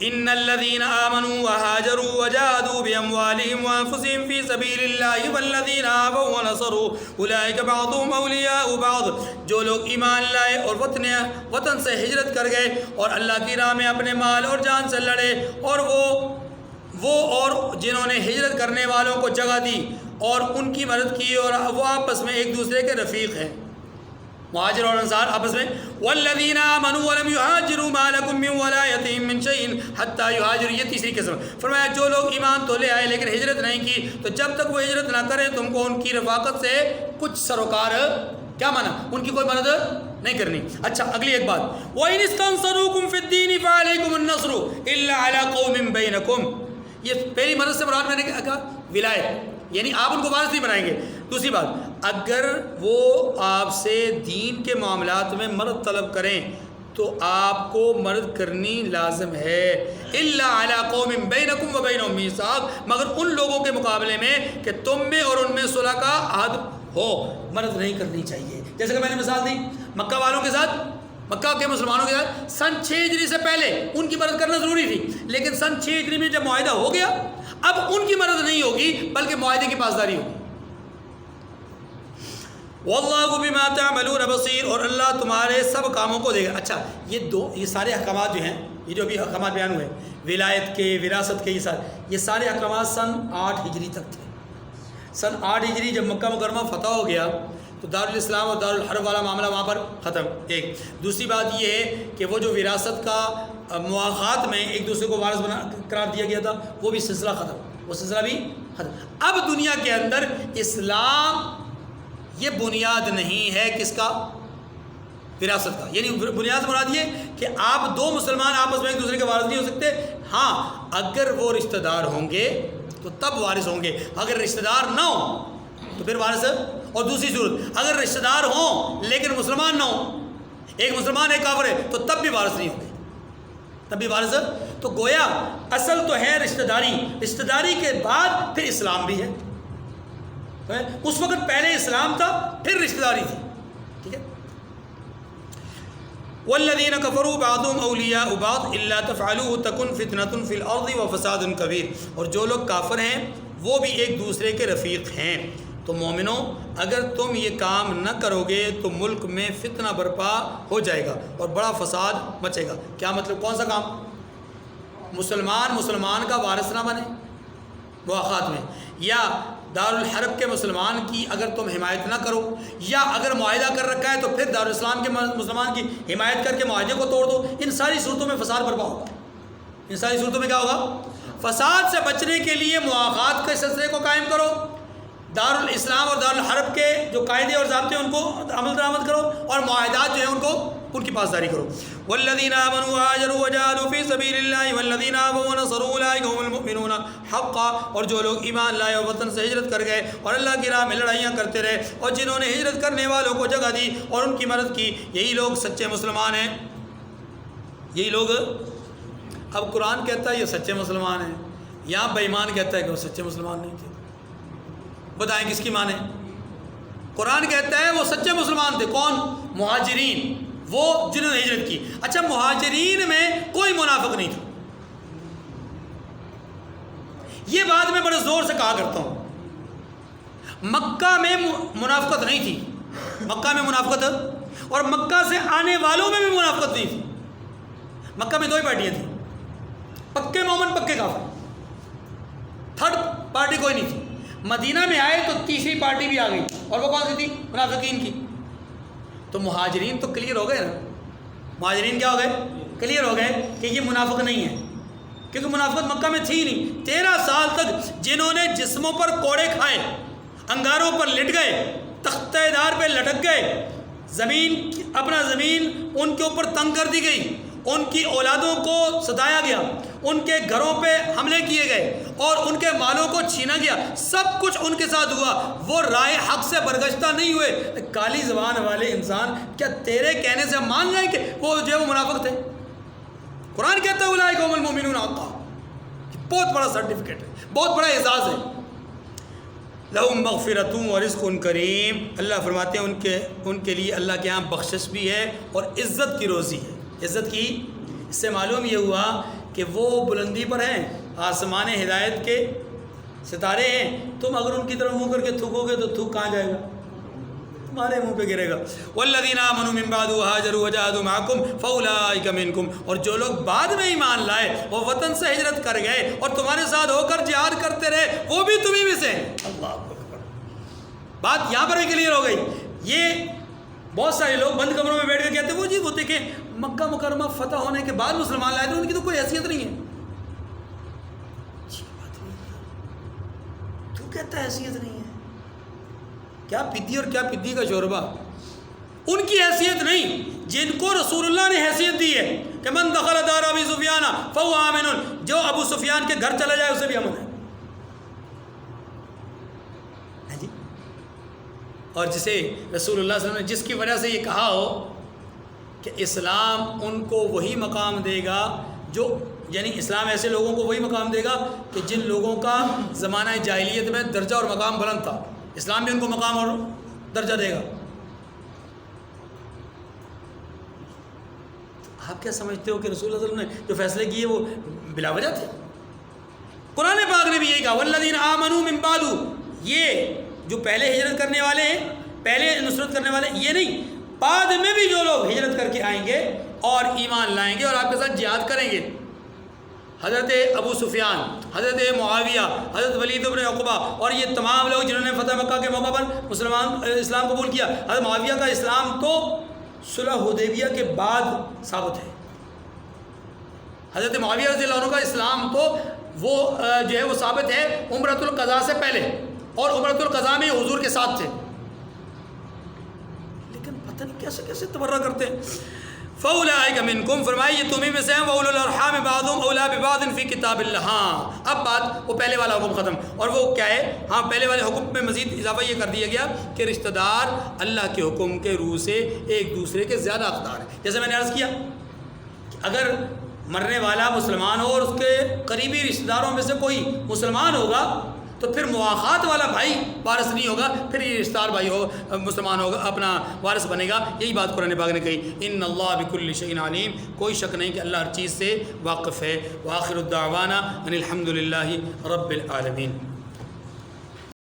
ان الذين آمنوا وهاجروا وجاهدوا باموالهم وانفسهم في سبيل الله والذين آووا ونصروا اولئك بعضهم اولیاء بعض، جو لوگ ایمان لائے اور وطن سے ہجرت کر گئے اور اللہ کی راہ میں اپنے مال اور جان سے لڑے، اور وہ اور جنہوں نے ہجرت کرنے والوں کو جگہ دی اور ان کی مدد کی، اور وہ آپس میں ایک دوسرے کے رفیق ہیں، مہاجر اور انصار آپس میں۔ والذین آمنوا ولم یہاجروا ما لکم من ولایتہم من شیء حتی یہاجروا، یہ تیسری قسم۔ فرمایا جو لوگ ایمان تو لے آئے لیکن ہجرت نہیں کی، تو جب تک وہ ہجرت نہ کریں تم کو ان کی رفاقت سے کچھ سروکار، کیا مانا، ان کی کوئی مدد نہیں کرنی۔ اچھا اگلی ایک بات، وَإِنِ اسْتَنصَرُوكُمْ فِي الدِّينِ فَعَلَيْكُمُ النَّصْرُ إِلَّا عَلَىٰ قَوْمٍ بَيْنَكُمْ، یہ پہلی مدد سے مراد میں نے کہا ولایت، یعنی آپ ان کو وارث نہیں بنائیں گے۔ دوسری بات، اگر وہ آپ سے دین کے معاملات میں مدد طلب کریں تو آپ کو مدد کرنی لازم ہے، الا علی قوم بینکم و بینہم میثاق، مگر ان لوگوں کے مقابلے میں کہ تم میں اور ان میں صلح کا عہد ہو، مدد نہیں کرنی چاہیے۔ جیسے کہ میں نے مثال دی مکہ والوں کے ساتھ، مکہ کے مسلمانوں کے ساتھ سن 6 ہجری سے پہلے ان کی مدد کرنا ضروری تھی، لیکن سن 6 ہجری میں جب معاہدہ ہو گیا اب ان کی مدد نہیں ہوگی بلکہ معاہدے کی پاسداری ہوگی۔ واللہ بما تعملون بصیر، اور اللہ تمہارے سب کاموں کو دے گا۔ اچھا یہ سارے احکامات جو ہیں، یہ جو بھی احکامات بیان ہوئے ولایت کے، وراثت کے، یہ سارے احکامات سن 8 ہجری تک تھے۔ سن 8 ہجری جب مکہ مکرمہ فتح ہو گیا تو دارالاسلام اور دارالحرب والا معاملہ وہاں پر ختم۔ ایک دوسری بات یہ ہے کہ وہ جو وراثت کا مواخات میں ایک دوسرے کو وارث قرار دیا گیا تھا وہ بھی سلسلہ ختم، وہ سلسلہ بھی ختم۔ اب دنیا کے اندر اسلام یہ بنیاد نہیں ہے کس کا، وراثت کا، یعنی بنیاد مراد یہ کہ آپ دو مسلمان آپس میں ایک دوسرے کے وارث نہیں ہو سکتے، ہاں اگر وہ رشتہ دار ہوں گے تو تب وارث ہوں گے، اگر رشتہ دار نہ ہو تو پھر وارث۔ اور دوسری صورت اگر رشتہ دار ہوں لیکن مسلمان نہ ہوں، ایک مسلمان ایک کافر ہے، تو تب بھی وارث نہیں ہوں گے۔ نبی وارث، تو گویا اصل تو ہے رشتہ داری، رشتہ داری کے بعد پھر اسلام بھی ہے۔ اس وقت پہلے اسلام تھا پھر رشتہ داری تھی، ٹھیک ہے۔ والذین کفروا بعضهم اولیاء بعض الا تفعلوه تکن فتنة فی الارض وفساد کبیر، اور جو لوگ کافر ہیں وہ بھی ایک دوسرے کے رفیق ہیں۔ تو مومنوں اگر تم یہ کام نہ کرو گے تو ملک میں فتنہ برپا ہو جائے گا اور بڑا فساد مچے گا۔ کیا مطلب؟ کون سا کام؟ مسلمان کا وارث نہ بنے مواخات میں، یا دارالحرب کے مسلمان کی اگر تم حمایت نہ کرو، یا اگر معاہدہ کر رکھا ہے تو پھر دارالاسلام کے مسلمان کی حمایت کر کے معاہدے کو توڑ دو۔ ان ساری صورتوں میں فساد برپا ہوگا۔ ان ساری صورتوں میں کیا ہوگا؟ فساد سے بچنے کے لیے مواخات کے سلسلے کو قائم کرو، دارالاسلام اور دارالحرب کے جو قاعدے اور ضابطے ان کو عمل درآمد کرو، اور معاہدات جو ہیں ان کی پاسداری کرو۔ والذین آمنوا وہاجروا وجاہدوا فی سبیل اللہ والذین آووا ونصروا اولئک هم المؤمنون حقا، اور جو لوگ ایمان لائے اور وطن سے ہجرت کر گئے اور اللہ کی راہ میں لڑائیاں کرتے رہے اور جنہوں نے ہجرت کرنے والوں کو جگہ دی اور ان کی مدد کی، یہی لوگ سچے مسلمان ہیں۔ یہی لوگ، اب قرآن کہتا ہے یہ سچے مسلمان ہیں، یہاں بے ایمان کہتا ہے کہ وہ سچے مسلمان نہیں تھے۔ بتائیں کس کی مانے؟ قرآن کہتا ہے وہ سچے مسلمان تھے۔ کون؟ مہاجرین، وہ جنہوں نے ہجرت کی۔ اچھا، مہاجرین میں کوئی منافق نہیں تھا، یہ بات میں بڑے زور سے کہا کرتا ہوں۔ مکہ میں منافقت نہیں تھی، مکہ میں منافقت، اور مکہ سے آنے والوں میں بھی منافقت نہیں تھی۔ مکہ میں دو ہی پارٹیاں تھیں، پکے مومن پکے کافر، تھرڈ پارٹی کوئی نہیں تھی۔ مدینہ میں آئے تو تیسری پارٹی بھی آ گئی، اور وہ کون سی تھی؟ منافقین کی۔ تو مہاجرین تو کلیئر ہو گئے نا، مہاجرین کیا ہو گئے؟ کلیئر ہو گئے کہ یہ منافق نہیں ہے، کیونکہ منافقت مکہ میں تھی نہیں۔ 13 سال تک جنہوں نے جسموں پر کوڑے کھائے، انگاروں پر لٹ گئے، تختہ دار پہ لٹک گئے، اپنا زمین ان کے اوپر تنگ کر دی گئی، ان کی اولادوں کو ستایا گیا، ان کے گھروں پہ حملے کیے گئے اور ان کے مالوں کو چھینا گیا، سب کچھ ان کے ساتھ ہوا، وہ رائے حق سے برگشتہ نہیں ہوئے۔ کالی زبان والے انسان کیا تیرے کہنے سے مان جائیں کہ وہ جو ہے وہ منافق تھے؟ قرآن کہتا ہے اولئک هم المؤمنون حقا، بہت بڑا سرٹیفکیٹ ہے، بہت بڑا اعزاز ہے۔ لہم مغفرۃ ورزق کریم، اللہ فرماتے ہیں ان کے لیے اللہ کے ہاں بخشش بھی ہے اور عزت کی روزی ہے۔ عزت کی، اس سے معلوم یہ ہوا کہ وہ بلندی پر ہیں، آسمان ہدایت کے ستارے ہیں۔ تم اگر ان کی طرف منہ کر کے تھوکو گے تو تھوک کہاں جائے گا؟ تمہارے منہ پہ گرے گا۔ والذین آمنوا من بعد وہاجروا وجاہدوا معکم فاولئک منکم، اور جو لوگ بعد میں ایمان لائے وہ وطن سے ہجرت کر گئے اور تمہارے ساتھ ہو کر جہاد کرتے رہے، وہ بھی تمہیں میں سے ہیں۔ اللہ اکبر، بات یہاں پر بھی کلیئر ہو گئی۔ یہ بہت سارے لوگ بند کمروں میں بیٹھ کے کہتے ہیں وہ جی وہ دیکھیں مکہ مکرمہ فتح ہونے کے بعد مسلمان لائے تھے، ان کی تو کوئی حیثیت نہیں ہے۔ تو کہتا ہے حیثیت نہیں ہے؟ کیا پدی اور کیا پدی کا شوربہ، ان کی حیثیت نہیں جن کو رسول اللہ نے حیثیت دی ہے کہ من دخل دار ابی سفیان فهو آمن، جو ابو سفیان کے گھر چلا جائے اسے بھی امن ہے جی۔ اور جسے رسول اللہ صلی اللہ علیہ وسلم نے جس کی وجہ سے یہ کہا ہو کہ اسلام ان کو وہی مقام دے گا جو، یعنی اسلام ایسے لوگوں کو وہی مقام دے گا کہ جن لوگوں کا زمانہ جاہلیت میں درجہ اور مقام بلند تھا، اسلام بھی ان کو مقام اور درجہ دے گا۔ آپ کیا سمجھتے ہو کہ رسول اللہ صلی اللہ علیہ وسلم نے جو فیصلے کیے وہ بلا وجہ تھے؟ قرآن پاک نے بھی یہی کہا والذین آمنوا من بعد، یہ جو پہلے ہجرت کرنے والے ہیں، پہلے نصرت کرنے والے، یہ نہیں، بعد میں بھی جو لوگ ہجرت کر کے آئیں گے اور ایمان لائیں گے اور آپ کے ساتھ جہاد کریں گے، حضرت ابو سفیان، حضرت معاویہ، حضرت ولید بن عقبہ اور یہ تمام لوگ جنہوں نے فتح مکہ کے موقع پر اسلام قبول کیا۔ حضرت معاویہ کا اسلام تو صلح حدیبیہ کے بعد ثابت ہے، حضرت معاویہ رضی اللہ عنہ کا اسلام تو وہ جو ہے وہ ثابت ہے عمرۃ القضاء سے پہلے، اور عمرۃ القضاء میں حضور کے ساتھ تھے، لیکن پتہ نہیں کیسے کیسے تبرہ کرتے ہیں۔ فَأُولَٰئِكَ مِنْكُمْ، فرمائی یہ تمہیں میں سے ہیں، وَأُولُو الْأَرْحَامِ بَعْضُهُمْ أَوْلَىٰ بِبَعْضٍ فِي كِتَابِ اللَّهِ۔ ہاں اب بات وہ پہلے والا حکم ختم، اور وہ کیا ہے؟ ہاں پہلے والے حکم میں مزید اضافہ یہ کر دیا گیا کہ رشتہ دار اللہ کے حکم کے روح سے ایک دوسرے کے زیادہ حقدار ہیں۔ جیسے میں نے عرض کیا کہ اگر مرنے والا مسلمان ہو اور اس کے قریبی رشتہ داروں میں سے کوئی مسلمان ہوگا تو پھر مواخات والا بھائی وارث نہیں ہوگا، پھر یہ رشتہ دار بھائی ہو مسلمان ہوگا اپنا وارث بنے گا۔ یہی بات قرآن پاک نے کہی، ان اللہ بکل شیء علیم، کوئی شک نہیں کہ اللہ ہر چیز سے واقف ہے۔ وآخر الدعوانا ان الحمد للہ رب العالمین۔